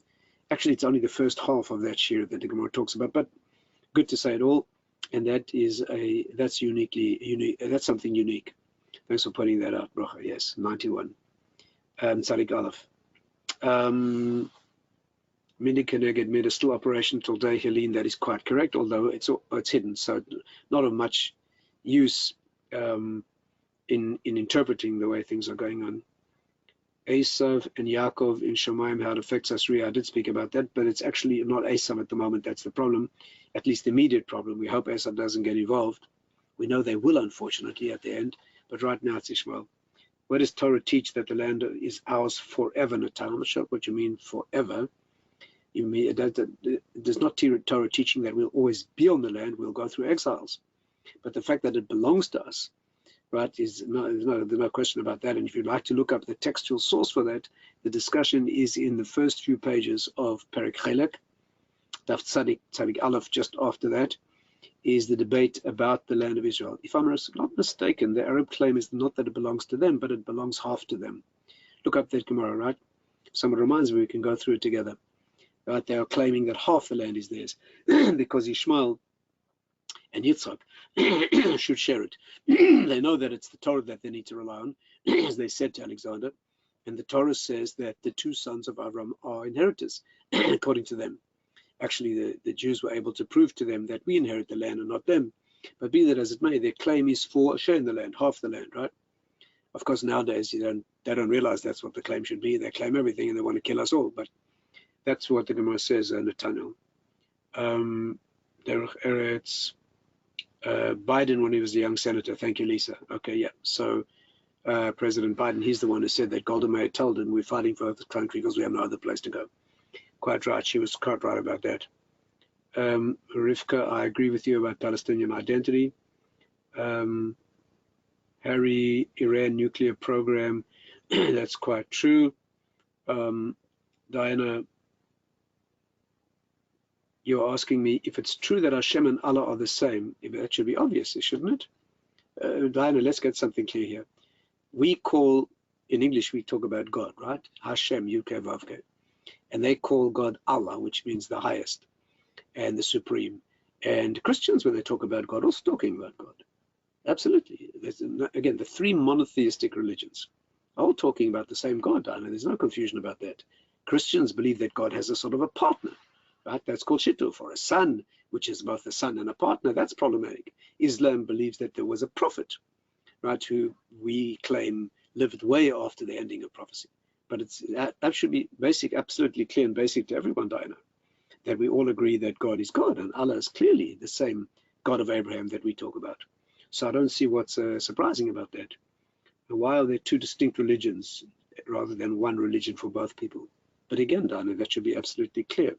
[SPEAKER 1] Actually, it's only the first half of that shir that the Gemara talks about, but good to say it all. And that's unique. That's something unique. Thanks for pointing that out, Bracha. Yes, 91. Tzadik Aleph. Mini Keneged made a still operation till day Helene. That is quite correct, although it's hidden, so not of much use in interpreting the way things are going on. Esav and Yaakov in Shemayim, how it affects us. I did speak about that, but it's actually not Esav at the moment. That's the problem, at least the immediate problem. We hope Esav doesn't get involved. We know they will, unfortunately, at the end, but right now it's Ishmael. Where does Torah teach that the land is ours forever, Natan? I'm not sure what you mean forever. You mean there's not Torah teaching that we'll always be on the land, we'll go through exiles. But the fact that it belongs to us, right, there's no question about that. And if you'd like to look up the textual source for that, the discussion is in the first few pages of Perek Chelek. Daf Tzadik Aleph, just after that, is the debate about the land of Israel. If I'm not mistaken, the Arab claim is not that it belongs to them, but it belongs half to them. Look up that Gemara, right? Someone reminds me we can go through it together. Right, they are claiming that half the land is theirs because Ishmael and Yitzhak should share it. They know that it's the Torah that they need to rely on, as they said to Alexander, and the Torah says that the two sons of Avram are inheritors, according to them. Actually, the Jews were able to prove to them that we inherit the land and not them. But be that as it may, their claim is for sharing the land, half the land, right? Of course, nowadays they don't realize that's what the claim should be. They claim everything and they want to kill us all. But that's what the Gemara says, Nathaniel. Derech Eretz. Biden, when he was a young senator. Thank you, Lisa. Okay, yeah. So President Biden, he's the one who said that Golda Meir told him we're fighting for the country because we have no other place to go. Quite right. She was quite right about that. Rivka, I agree with you about Palestinian identity. Harry, Iran nuclear program. That's quite true. Diana, you're asking me if it's true that Hashem and Allah are the same. That should be obvious, shouldn't it? Diana, let's get something clear here. We call, in English, we talk about God, right? Hashem, Yud-Keh, Vav-Keh. And they call God Allah, which means the highest and the supreme. And Christians, when they talk about God, also talking about God. Absolutely. Again, the three monotheistic religions are all talking about the same God, Diana. There's no confusion about that. Christians believe that God has a sort of a partner. Right? That's called shituf, or a son, which is both a son and a partner. That's problematic. Islam believes that there was a prophet, right, who we claim lived way after the ending of prophecy. But that should be basic, absolutely clear and basic to everyone, Diana. that we all agree that God is God, and Allah is clearly the same God of Abraham that we talk about. So I don't see what's surprising about that. And why are there two distinct religions rather than one religion for both people? But again, Dana, that should be absolutely clear.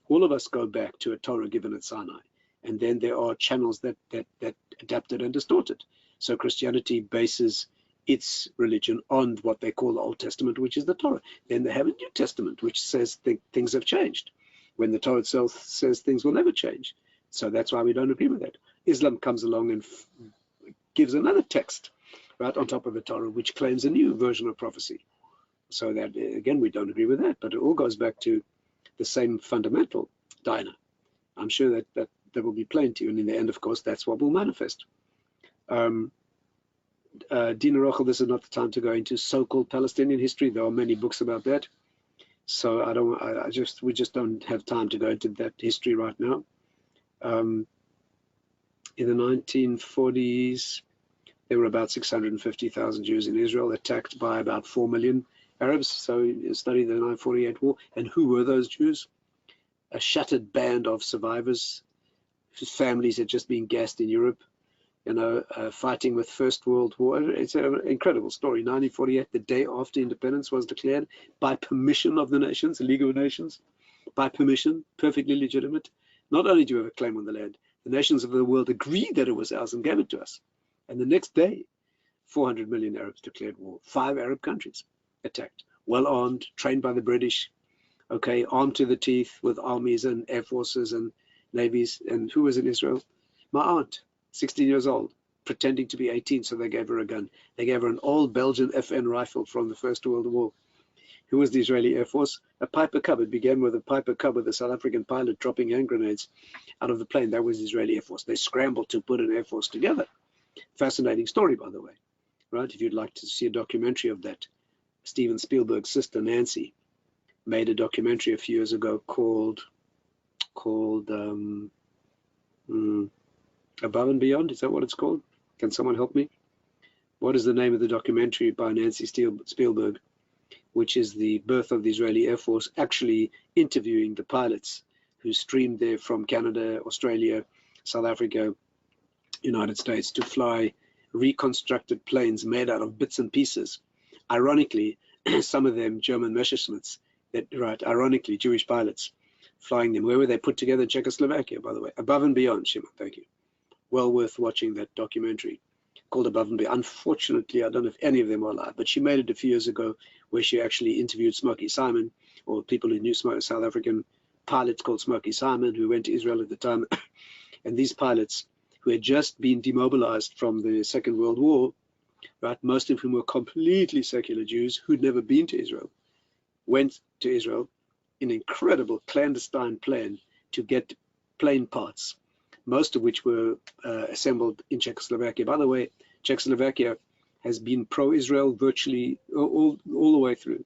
[SPEAKER 1] All of us go back to a Torah given at Sinai, and then there are channels that adapt it and distort it. So Christianity bases its religion on what they call the Old Testament, which is the Torah. Then they have a New Testament, which says things have changed, when the Torah itself says things will never change. So that's why we don't agree with that. Islam comes along and gives another text right on top of the Torah, which claims a new version of prophecy. So that, again, we don't agree with that, but it all goes back to the same fundamental Dinah. I'm sure that there will be plenty, and in the end, of course, that's what will manifest. Dina Rochel, this is not the time to go into so-called Palestinian history. There are many books about that. So we just don't have time to go into that history right now. In the 1940s, there were about 650,000 Jews in Israel, attacked by about 4 million Arabs. So you study the 1948 war. And who were those Jews? A shattered band of survivors whose families had just been gassed in Europe, fighting with First World War. It's an incredible story. 1948, the day after independence was declared, by permission of the nations, the League of Nations, by permission, perfectly legitimate. Not only do we have a claim on the land, the nations of the world agreed that it was ours and gave it to us. And the next day, 400 million Arabs declared war. 5 Arab countries attacked, well armed, trained by the British, okay, armed to the teeth with armies and air forces and navies. And who was in Israel? My aunt, 16 years old, pretending to be 18, so they gave her a gun. They gave her an old Belgian FN rifle from the First World War. Who was the Israeli Air Force? A Piper Cub. It began with a Piper Cub with a South African pilot dropping hand grenades out of the plane. That was the Israeli Air Force. They scrambled to put an Air Force together. Fascinating story, by the way, right? If you'd like to see a documentary of that, Steven Spielberg's sister, Nancy, made a documentary a few years ago called Above and Beyond. Is that what it's called? Can someone help me? What is the name of the documentary by Nancy Spielberg, which is the birth of the Israeli Air Force, actually interviewing the pilots who streamed there from Canada, Australia, South Africa, United States, to fly reconstructed planes made out of bits and pieces. Ironically, some of them German Messerschmitts, ironically, Jewish pilots flying them. Where were they put together? In Czechoslovakia, by the way. Above and Beyond, Shimon, thank you. Well worth watching that documentary called Above and Beyond. Unfortunately, I don't know if any of them are alive, but she made it a few years ago where she actually interviewed Smokey Simon, or people who knew South African pilots called Smokey Simon, who went to Israel at the time. And these pilots, who had just been demobilized from the Second World War, right, most of whom were completely secular Jews who'd never been to Israel, went to Israel in an incredible clandestine plan to get plane parts, most of which were assembled in Czechoslovakia. By the way, Czechoslovakia has been pro-Israel virtually all the way through.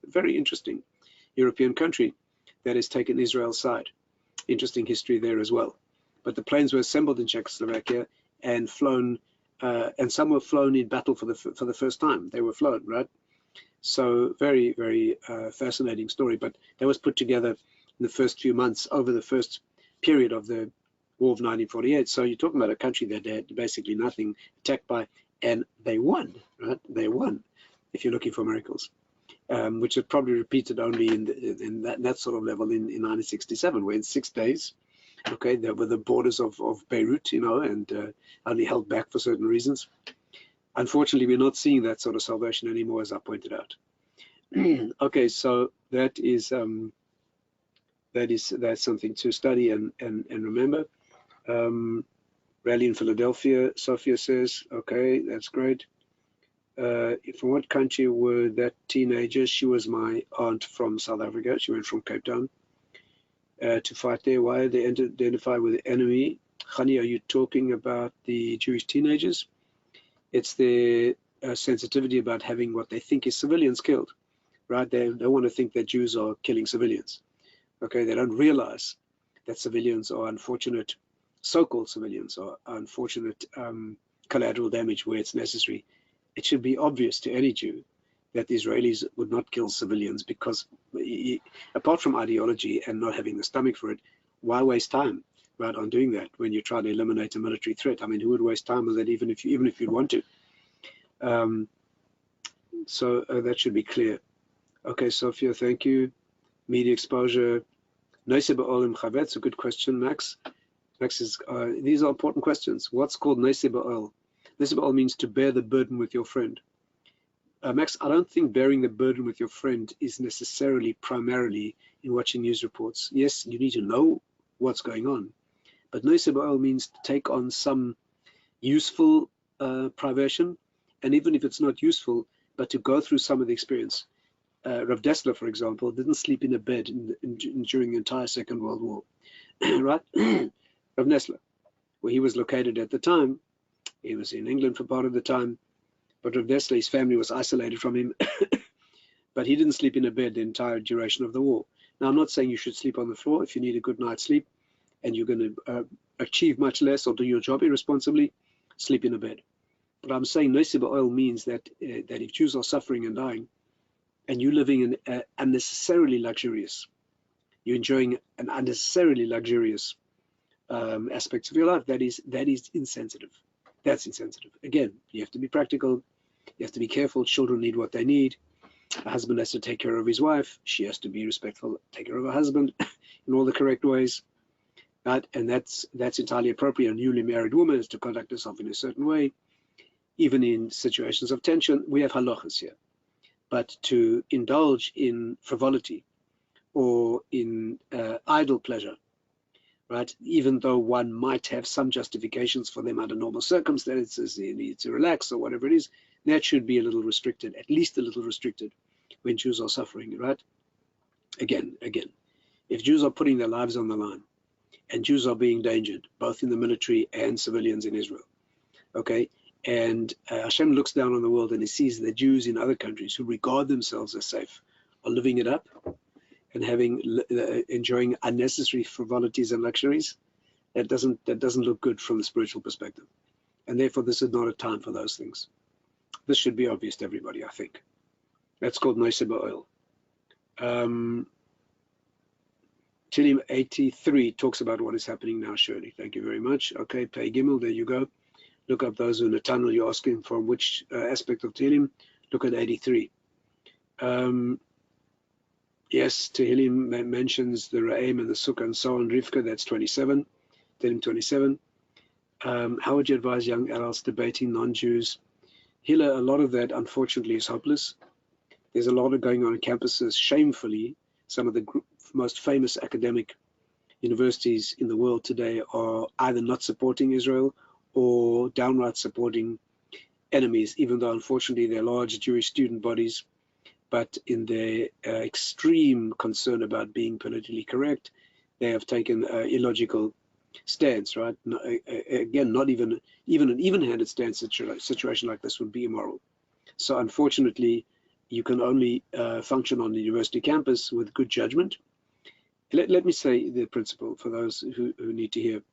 [SPEAKER 1] Very interesting European country that has taken Israel's side. Interesting history there as well. But the planes were assembled in Czechoslovakia and flown, and some were flown in battle for the first time. They were flown, right? So very, very fascinating story. But that was put together in the first few months over the first period of the War of 1948. So you're talking about a country that had basically nothing, attacked by, and they won, right? They won, if you're looking for miracles, which is probably repeated only in that sort of level in 1967, where in 6 days, okay, there were the borders of Beirut, and only held back for certain reasons. Unfortunately, we're not seeing that sort of salvation anymore, as I pointed out. Okay, so that's something to study and remember. Rally in Philadelphia, Sophia says, okay, that's great. From what country were that teenagers? She was my aunt from South Africa. She went from Cape Town to fight there. Why they identify with the enemy? Khani, are you talking about the Jewish teenagers? It's their sensitivity about having what they think is civilians killed, right? They don't want to think that Jews are killing civilians. Okay, they don't realize that civilians are unfortunate, so-called civilians are unfortunate collateral damage where it's necessary. It should be obvious to any Jew that the Israelis would not kill civilians because, apart from ideology and not having the stomach for it, why waste time, right, on doing that when you try to eliminate a military threat? I mean, who would waste time on that, even if you'd want to? So that should be clear. Okay, Sophia, thank you. Media exposure. Noise ba'olim chavetz, a good question, Max. Max is, these are important questions. What's called noise ba'ol? Noise ba'ol means to bear the burden with your friend. Max, I don't think bearing the burden with your friend is necessarily primarily in watching news reports. Yes, you need to know what's going on, but noise ba'ol means to take on some useful privation, and even if it's not useful, but to go through some of the experience. Rav Dessler, for example, didn't sleep in a bed during the entire Second World War, right? Rav Dessler, where he was located at the time, he was in England for part of the time, but Rav Dessler, his family was isolated from him, but he didn't sleep in a bed the entire duration of the war. Now, I'm not saying you should sleep on the floor. If you need a good night's sleep and you're going to achieve much less or do your job irresponsibly, sleep in a bed. But I'm saying noise ba'ol means that if Jews are suffering and dying, and you're living in unnecessarily luxurious, you're enjoying an unnecessarily luxurious aspects of your life, that is insensitive. That's insensitive. Again, you have to be practical. You have to be careful. Children need what they need. A husband has to take care of his wife. She has to be respectful, take care of her husband in all the correct ways. Right? And that's entirely appropriate. A newly married woman is to conduct herself in a certain way. Even in situations of tension, we have halachas here. But to indulge in frivolity or in idle pleasure, right? Even though one might have some justifications for them under normal circumstances, you need to relax or whatever it is, that should be a little restricted, at least a little restricted when Jews are suffering, right? Again, if Jews are putting their lives on the line and Jews are being endangered, both in the military and civilians in Israel, okay? And Hashem looks down on the world and he sees the Jews in other countries who regard themselves as safe are living it up and enjoying unnecessary frivolities and luxuries. That doesn't look good from the spiritual perspective. And therefore, this is not a time for those things. This should be obvious to everybody, I think. That's called noise ba'ol. Tilim 83 talks about what is happening now, Shirley. Thank you very much. Okay, Pei Gimel, there you go. Look up those in the tunnel. You're asking from which aspect of Tehillim. Look at 83. Yes, Tehillim mentions the Ra'im and the Sukkah and so on. Rivka, that's 27. Tehillim 27. How would you advise young adults debating non-Jews? Hila, a lot of that, unfortunately, is hopeless. There's a lot of going on campuses. Shamefully, some of the most famous academic universities in the world today are either not supporting Israel or downright supporting enemies, even though unfortunately they're large Jewish student bodies. But in their extreme concern about being politically correct, they have taken an illogical stance, right? Again, not even an even-handed stance. Situation like this would be immoral. So unfortunately, you can only function on the university campus with good judgment. Let me say the principle for those who need to hear.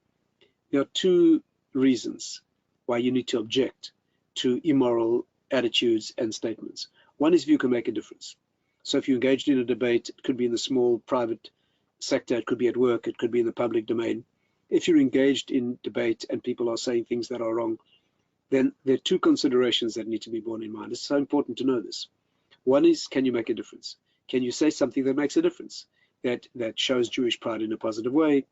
[SPEAKER 1] There are two reasons why you need to object to immoral attitudes and statements. One is if you can make a difference. So if you're engaged in a debate, it could be in the small private sector, it could be at work, it could be in the public domain. If you're engaged in debate and people are saying things that are wrong, then there are two considerations that need to be borne in mind. It's so important to know this. One is, can you make a difference? Can you say something that makes a difference, that shows Jewish pride in a positive way,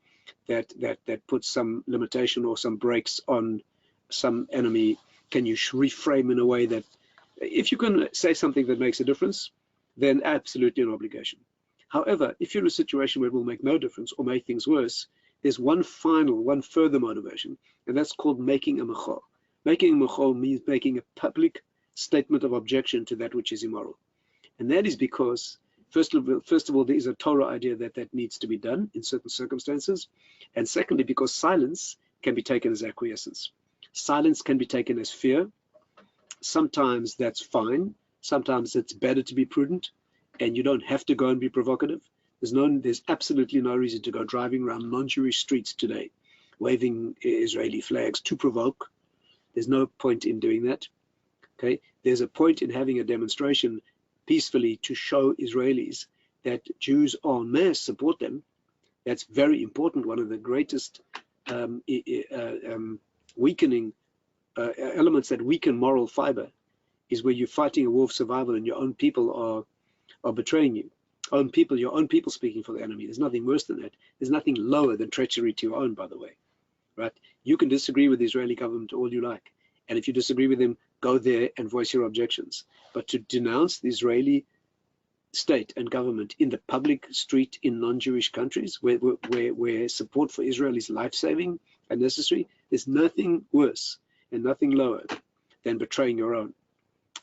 [SPEAKER 1] that puts some limitation or some brakes on some enemy? Can you reframe in a way that, if you can say something that makes a difference, then absolutely an obligation. However, if you're in a situation where it will make no difference or make things worse, there's one further motivation, and that's called making a mechol. Making a mechol means making a public statement of objection to that which is immoral. And that is because, first of all, there is a Torah idea that needs to be done in certain circumstances. And secondly, because silence can be taken as acquiescence. Silence can be taken as fear. Sometimes that's fine. Sometimes it's better to be prudent, and you don't have to go and be provocative. There's absolutely no reason to go driving around non-Jewish streets today, waving Israeli flags to provoke. There's no point in doing that. Okay, there's a point in having a demonstration peacefully to show Israelis that Jews en masse support them. That's very important. One of the greatest weakening elements that weaken moral fiber is where you're fighting a war of survival and your own people are betraying you. Your own people speaking for the enemy. There's nothing worse than that. There's nothing lower than treachery to your own, by the way. Right? You can disagree with the Israeli government all you like. And if you disagree with them, go there and voice your objections. But to denounce the Israeli state and government in the public street in non-Jewish countries where support for Israel is life-saving and necessary, there's nothing worse and nothing lower than betraying your own.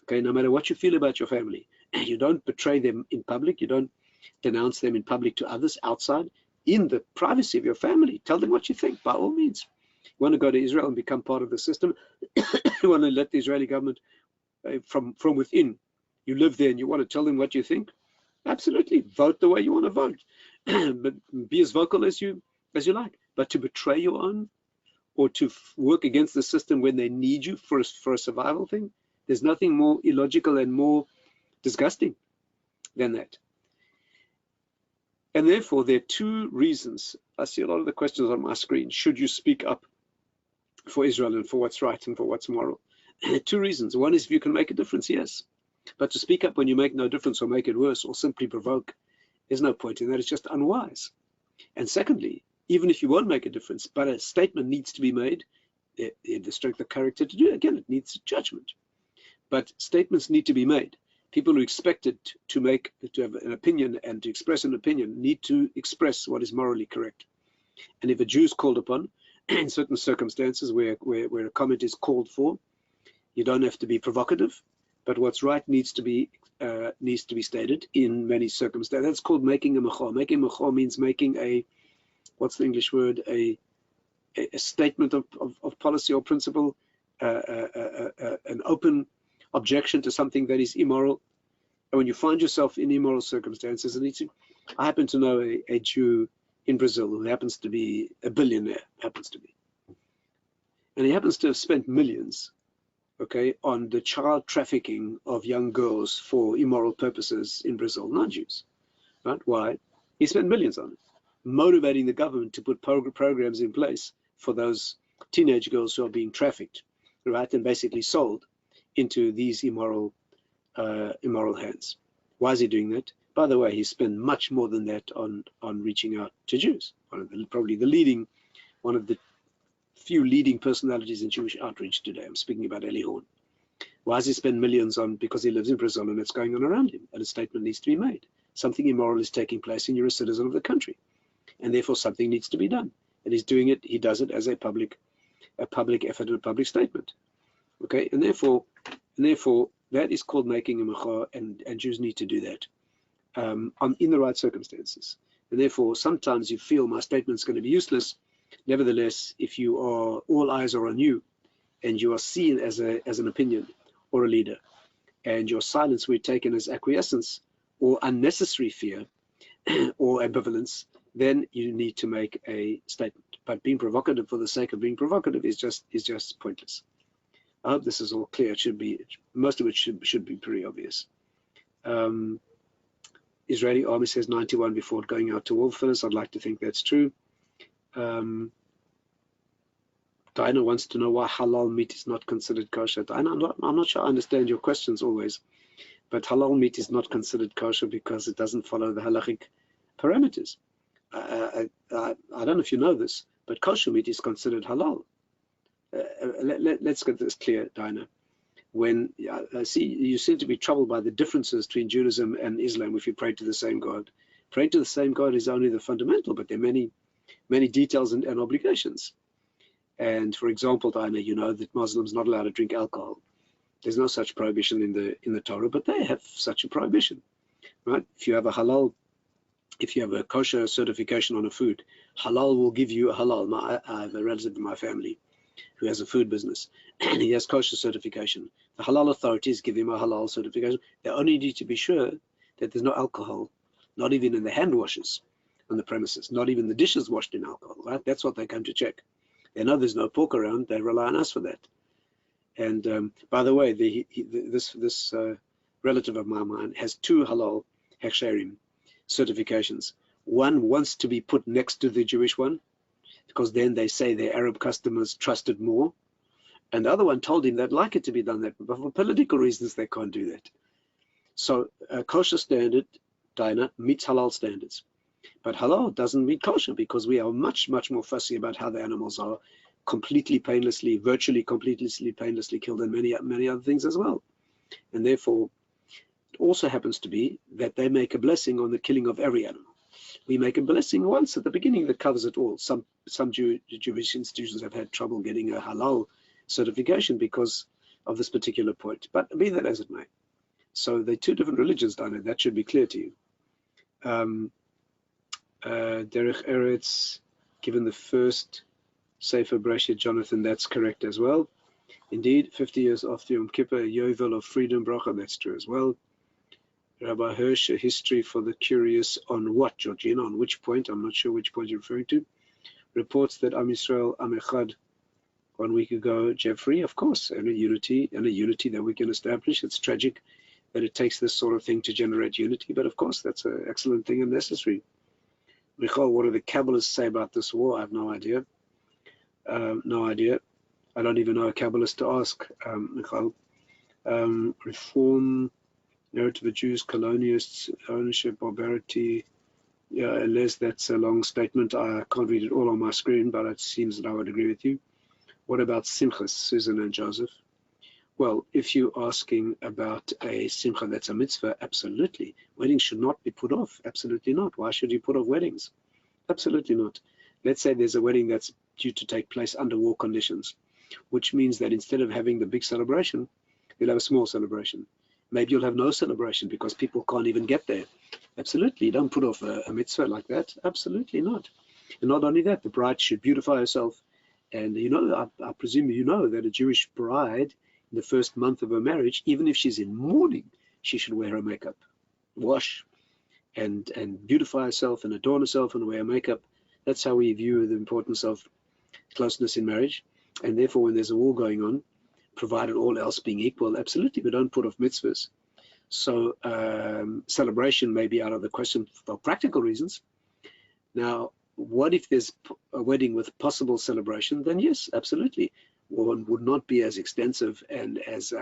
[SPEAKER 1] Okay, no matter what you feel about your family, you don't betray them in public. You don't denounce them in public to others outside. In the privacy of your family, tell them what you think, by all means. You want to go to Israel and become part of the system. You want to let the Israeli government from within. You live there and you want to tell them what you think. Absolutely, vote the way you want to vote, but be as vocal as you like. But to betray your own, or to work against the system when they need you for a survival thing, there's nothing more illogical and more disgusting than that. And therefore, there are two reasons. I see a lot of the questions on my screen. Should you speak up for Israel and for what's right and for what's moral? Two reasons. One is if you can make a difference, yes. But to speak up when you make no difference or make it worse or simply provoke, there's no point in that. It's just unwise. And secondly, even if you won't make a difference, but a statement needs to be made, the strength of character to do it. Again, it needs judgment. But statements need to be made. People who expect it to have an opinion and to express an opinion need to express what is morally correct. And if a Jew is called upon in certain circumstances where a comment is called for, you don't have to be provocative, but what's right needs to be stated in many circumstances. That's called making a machor. Making a machor means making a, what's the English word, a statement of policy or principle, an open objection to something that is immoral. And when you find yourself in immoral circumstances, I happen to know a Jew in Brazil who happens to be a billionaire, and he happens to have spent millions, okay, on the child trafficking of young girls for immoral purposes in Brazil, not Jews, right? Why? He spent millions on it, motivating the government to put programs in place for those teenage girls who are being trafficked, right, and basically sold into these immoral hands. Why is he doing that? By the way, he spent much more than that on reaching out to Jews. One of the few leading personalities in Jewish outreach today. I'm speaking about Eli Horn. Why does he spend millions on? Because he lives in Brazil and it's going on around him, and a statement needs to be made. Something immoral is taking place, and you're a citizen of the country, and therefore something needs to be done. And he's doing it. He does it as a public effort and a public statement. Okay, and therefore that is called making a machor, and Jews need to do that in the right circumstances. And therefore, sometimes you feel my statement's going to be useless. Nevertheless, if all eyes are on you, and you are seen as an opinion or a leader, and your silence will be taken as acquiescence or unnecessary fear or ambivalence, then you need to make a statement. But being provocative for the sake of being provocative is just pointless. I hope this is all clear. It should be. Most of it should be pretty obvious. Israeli army says 91 before going out to war. Phyllis, I'd like to think that's true. Diana wants to know why halal meat is not considered kosher. Diana, I'm not sure I understand your questions always, but halal meat is not considered kosher because it doesn't follow the halachic parameters. I don't know if you know this, but kosher meat is considered halal. Let's get this clear, Diana. When I see you seem to be troubled by the differences between Judaism and Islam if you pray to the same God. Praying to the same God is only the fundamental, but there are many details and obligations. And for example, Diana, you know that Muslims are not allowed to drink alcohol. There's no such prohibition in the Torah, but they have such a prohibition, right? If you have a kosher certification on a food, halal will give you a halal. I have a relative in my family who has a food business, and he has kosher certification. The halal authorities give him a halal certification. They only need to be sure that there's no alcohol, not even in the hand washes on the premises, not even the dishes washed in alcohol, right? That's what they come to check. They know there's no pork around. They rely on us for that. And by the way, this relative of mine, has 2 halal hechsherim certifications. One wants to be put next to the Jewish one, because then they say their Arab customers trusted more. And the other one told him they'd like it to be done that, but for political reasons they can't do that. So a kosher standard diner meets halal standards. But halal doesn't meet kosher, because we are much, much more fussy about how the animals are completely painlessly, virtually completely painlessly killed, and many other things as well. And therefore, it also happens to be that they make a blessing on the killing of every animal. We make a blessing once at the beginning that covers it all. Some Jewish institutions have had trouble getting a halal certification because of this particular point. But be that as it may. So they're 2 different religions, Dana. That should be clear to you. Derech Eretz, given the first Sefer Breshit, Jonathan, that's correct as well. Indeed, 50 years after Yom Kippur, a Yovel of freedom, bracha, that's true as well. Rabbi Hirsch, a history for the curious on what, Georgina? On which point? I'm not sure which point you're referring to. Reports that Am Yisrael, Am Echad, 1 week ago. Jeffrey, of course, and a unity that we can establish. It's tragic that it takes this sort of thing to generate unity, but of course, that's an excellent thing and necessary. Michal, what do the Kabbalists say about this war? I have no idea. No idea. I don't even know a Kabbalist to ask, Michal. Reform, narrative of Jews, colonialists, ownership, barbarity. Yeah, Les, that's a long statement. I can't read it all on my screen, but it seems that I would agree with you. What about simchas, Susan and Joseph? Well, if you're asking about a simcha that's a mitzvah, absolutely. Weddings should not be put off. Absolutely not. Why should you put off weddings? Absolutely not. Let's say there's a wedding that's due to take place under war conditions, which means that instead of having the big celebration, you'll have a small celebration. Maybe you'll have no celebration because people can't even get there. Absolutely. Don't put off a mitzvah like that. Absolutely not. And not only that, the bride should beautify herself. And you know, I presume you know that a Jewish bride, in the first month of her marriage, even if she's in mourning, she should wear her makeup, wash, and beautify herself and adorn herself and wear makeup. That's how we view the importance of closeness in marriage. And therefore, when there's a war going on, provided all else being equal, absolutely, we don't put off mitzvahs. So celebration may be out of the question for practical reasons. Now, what if there's a wedding with possible celebration? Then yes, absolutely. One would not be as extensive and as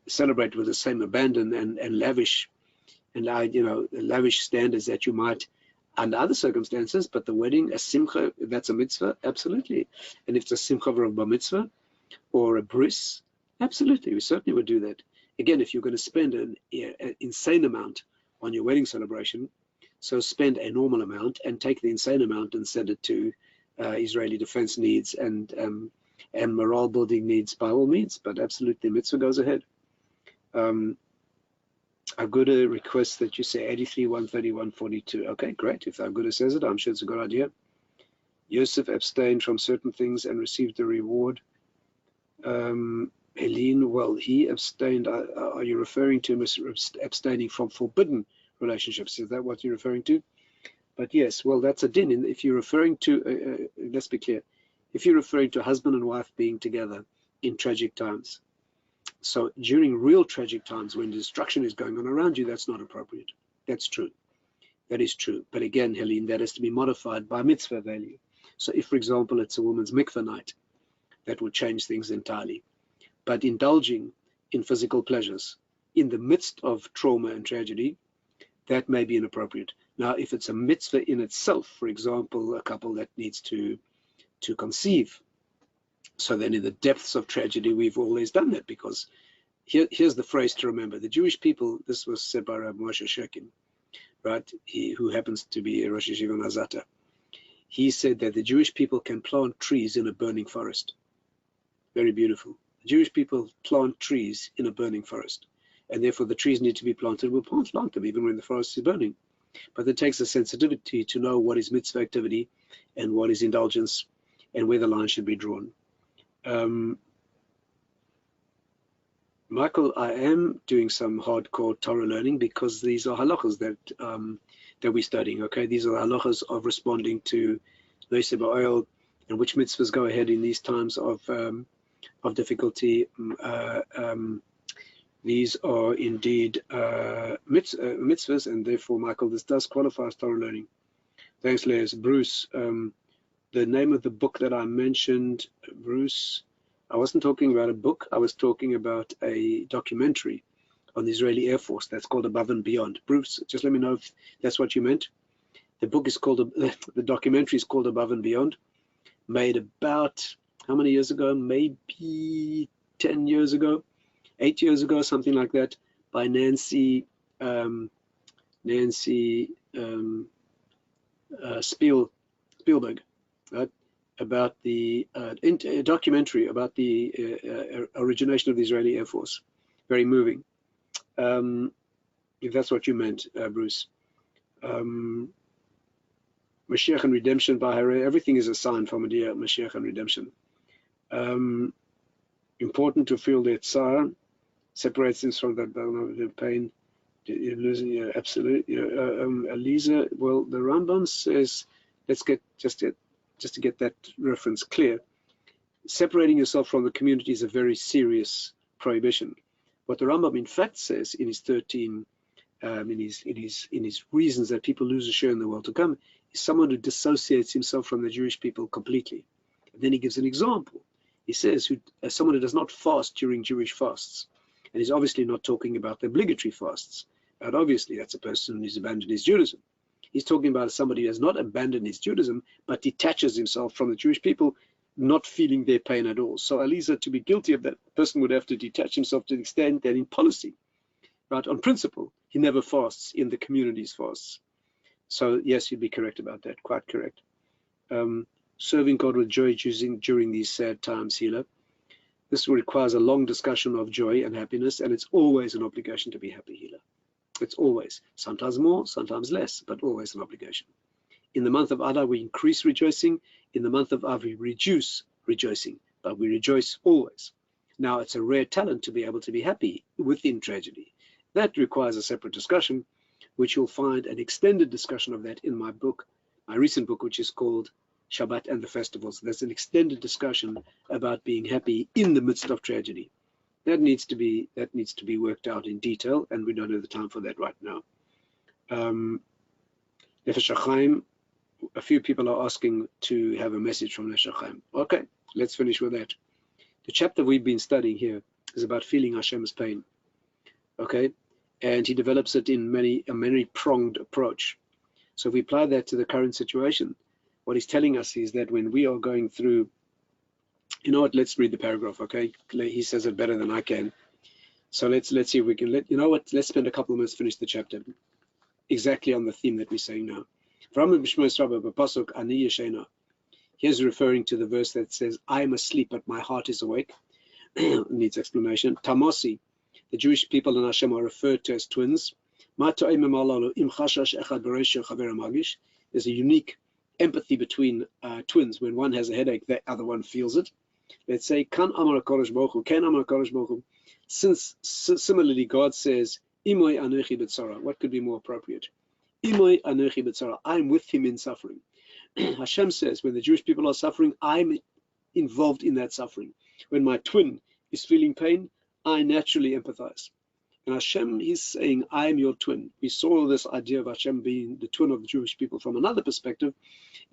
[SPEAKER 1] celebrate with the same abandon and lavish lavish standards that you might under other circumstances. But the wedding, a simcha, that's a mitzvah, absolutely. And if it's a simcha of a bar mitzvah or a bris, absolutely, we certainly would do that. Again, if you're going to spend an insane amount on your wedding celebration, so spend a normal amount and take the insane amount and send it to Israeli defense needs and morale building needs by all means. But absolutely, mitzvah goes ahead. Aguda requests that you say 83, 130, 142. Okay, great. If Aguda says it, I'm sure it's a good idea. Yosef abstained from certain things and received the reward. Helene, well, he abstained. Are you referring to him as abstaining from forbidden relationships? Is that what you're referring to? But yes, well, that's a din. If you're referring to, let's be clear, if you're referring to husband and wife being together in tragic times, so during real tragic times when destruction is going on around you, that's not appropriate. That's true. That is true. But again, Helene, that has to be modified by mitzvah value. So if, for example, it's a woman's mikveh night, that would change things entirely. But indulging in physical pleasures in the midst of trauma and tragedy, that may be inappropriate. Now, if it's a mitzvah in itself, for example, a couple that needs to conceive, so then in the depths of tragedy, we've always done that, because here's the phrase to remember. The Jewish people, this was said by Rabbi Moshe Shekin, right, who happens to be a Rosh Yeshiva Nazata. He said that the Jewish people can plant trees in a burning forest. Very beautiful. The Jewish people plant trees in a burning forest, and therefore the trees need to be planted. We'll plant them even when the forest is burning. But it takes a sensitivity to know what is mitzvah activity and what is indulgence and where the line should be drawn. Michael, I am doing some hardcore Torah learning because these are halachas that we're studying. Okay, these are halachas of responding to Noiseh Ba'oil and which mitzvahs go ahead in these times of of difficulty. These are indeed mitzvahs, and therefore, Michael, this does qualify as Torah learning. Thanks, Les. Bruce, the name of the book that I mentioned, Bruce, I wasn't talking about a book, I was talking about a documentary on the Israeli Air Force that's called Above and Beyond. Bruce, just let me know if that's what you meant. The book is called, the documentary is called Above and Beyond, made about, how many years ago? Maybe 10 years ago, 8 years ago, something like that, by Nancy Spielberg, right? About the documentary about the origination of the Israeli Air Force. Very moving. If that's what you meant, Bruce. Mashiach and redemption by Hare, everything is a sign from Mashiach and redemption. Important to feel that tsar separates us from the pain. You're losing, absolutely. Eliza, well, the Rambam says, let's get just to get that reference clear. Separating yourself from the community is a very serious prohibition. What the Rambam in fact says in his 13, in his reasons that people lose a share in the world to come, is someone who dissociates himself from the Jewish people completely. And then he gives an example. He says, someone who does not fast during Jewish fasts. And he's obviously not talking about the obligatory fasts. And obviously, that's a person who's abandoned his Judaism. He's talking about somebody who has not abandoned his Judaism, but detaches himself from the Jewish people, not feeling their pain at all. So, Eliza, to be guilty of that, a person would have to detach himself to the extent that in policy, right, on principle, he never fasts in the community's fasts. So, yes, you'd be correct about that, quite correct. Serving God with joy during these sad times, Hila. This requires a long discussion of joy and happiness, and it's always an obligation to be happy, Hila. It's always, sometimes more, sometimes less, but always an obligation. In the month of Adar, we increase rejoicing. In the month of Av, we reduce rejoicing, but we rejoice always. Now, it's a rare talent to be able to be happy within tragedy. That requires a separate discussion, which you'll find an extended discussion of that in my book, my recent book, which is called Shabbat and the Festivals. There's an extended discussion about being happy in the midst of tragedy. That needs to be worked out in detail, and we don't have the time for that right now. Nefesh HaChaim, a few people are asking to have a message from Nefesh HaChaim. Okay, let's finish with that. The chapter we've been studying here is about feeling Hashem's pain. Okay, and he develops it in a many-pronged approach. So if we apply that to the current situation, what he's telling us is that when we are going through, you know what, let's read the paragraph, okay? He says it better than I can. So let's see if we can let's spend a couple of minutes, finish the chapter exactly on the theme that we're saying now. Here's referring to the verse that says, I am asleep, but my heart is awake. Needs explanation. Tamosi, the Jewish people in Hashem are referred to as twins. There's a unique empathy between twins. When one has a headache, the other one feels it. Let's say, Kan Amar HaKadosh Baruch Hu, Ken Amar HaKadosh Baruch Hu. Since similarly God says, Imoy Anechi B'tzara, what could be more appropriate? Imoy Anechi B'tzara, I'm with him in suffering. Hashem says, when the Jewish people are suffering, I'm involved in that suffering. When my twin is feeling pain, I naturally empathize. And Hashem is saying, I am your twin. We saw this idea of Hashem being the twin of the Jewish people from another perspective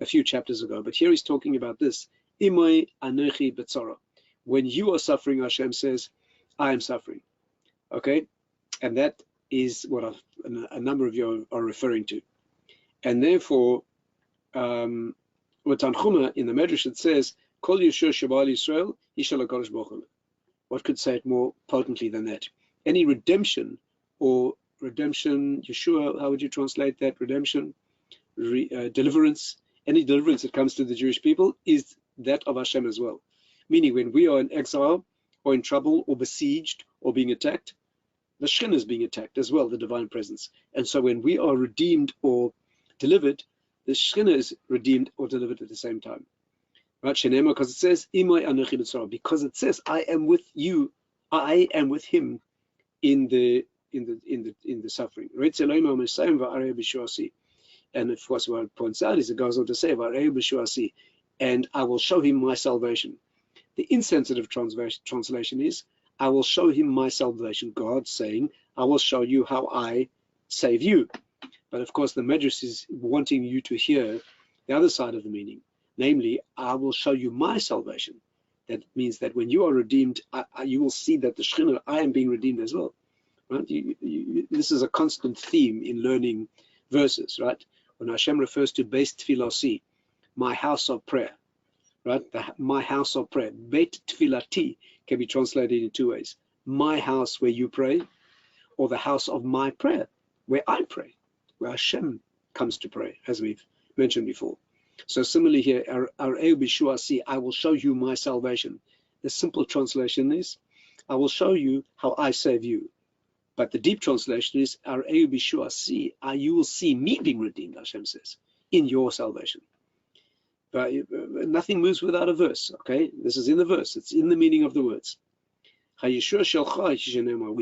[SPEAKER 1] a few chapters ago. But here he's talking about this. Imay anechi betzara. When you are suffering, Hashem says, I am suffering. Okay? And that is what a number of you are referring to. And therefore, with Tanchuma in the Medrash, it says, Kol Yeshua Shabbat Yisrael, Yishal HaKadosh Baruch Hu. What could say it more potently than that? Any redemption, Yeshua, how would you translate that? Redemption, deliverance, any deliverance that comes to the Jewish people is that of Hashem as well. Meaning when we are in exile or in trouble or besieged or being attacked, the Shekhinah is being attacked as well, the divine presence. And so when we are redeemed or delivered, the Shekhinah is redeemed or delivered at the same time. Right? Because it says, because it says, I am with you, I am with him in the suffering. And of course, what it points out is it goes on to say, and I will show him my salvation. The insensitive translation is, I will show him my salvation. God saying, I will show you how I save you. But of course, the Medrash is wanting you to hear the other side of the meaning, namely, I will show you my salvation. That means that when you are redeemed, you will see that the Shekhinah, I am being redeemed as well. Right? This is a constant theme in learning verses, right? When Hashem refers to Beis Tfilasi, my house of prayer, right? My house of prayer. Beit Tfilati can be translated in two ways. My house where you pray, or the house of my prayer, where I pray, where Hashem comes to pray, as we've mentioned before. So similarly here, I will show you my salvation. The simple translation is, I will show you how I save you. But the deep translation is, you will see me being redeemed, Hashem says, in your salvation. But nothing moves without a verse, okay? This is in the verse. It's in the meaning of the words. We're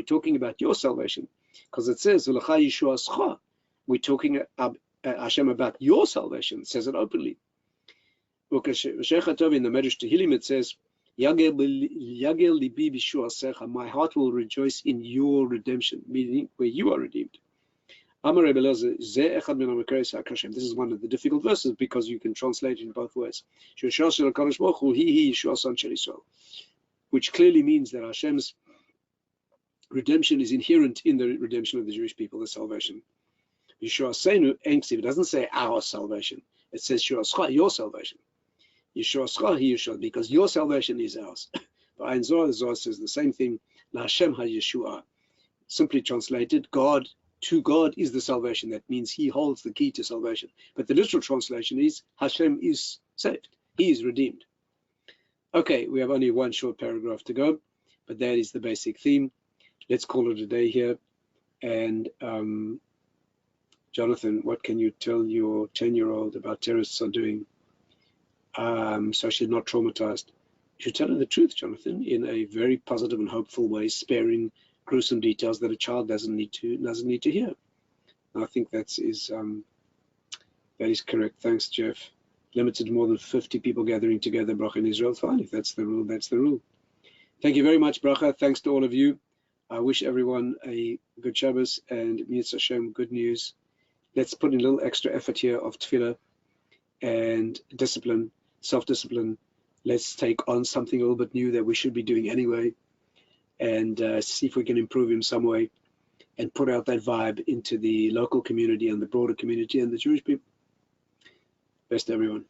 [SPEAKER 1] talking about your salvation, because it says, we're talking Hashem about your salvation. It says it openly. In the Medrash Tehillim, it says, my heart will rejoice in your redemption, meaning where you are redeemed. This is one of the difficult verses because you can translate it in both ways. Which clearly means that Hashem's redemption is inherent in the redemption of the Jewish people, the salvation. It doesn't say our salvation. It says your salvation. Because your salvation is ours. But Ein Zohar, the Zohar says the same thing. Hashem ha-Yeshua. Simply translated, God, to God is the salvation. That means he holds the key to salvation. But the literal translation is Hashem is saved. He is redeemed. Okay, we have only one short paragraph to go, but that is the basic theme. Let's call it a day here. And Jonathan, what can you tell your 10-year-old about terrorists are doing so she's not traumatized? You should tell her the truth, Jonathan, in a very positive and hopeful way, sparing gruesome details that a child doesn't need to hear. I think that is correct. Thanks, Jeff. Limited to more than 50 people gathering together, bracha in Israel. Fine, if that's the rule, that's the rule. Thank you very much, bracha. Thanks to all of you. I wish everyone a good Shabbos and Mitzvah Hashem, good news. Let's put in a little extra effort here of tefillah and discipline, self-discipline. Let's take on something a little bit new that we should be doing anyway, and see if we can improve in some way and put out that vibe into the local community and the broader community and the Jewish people. Best to everyone.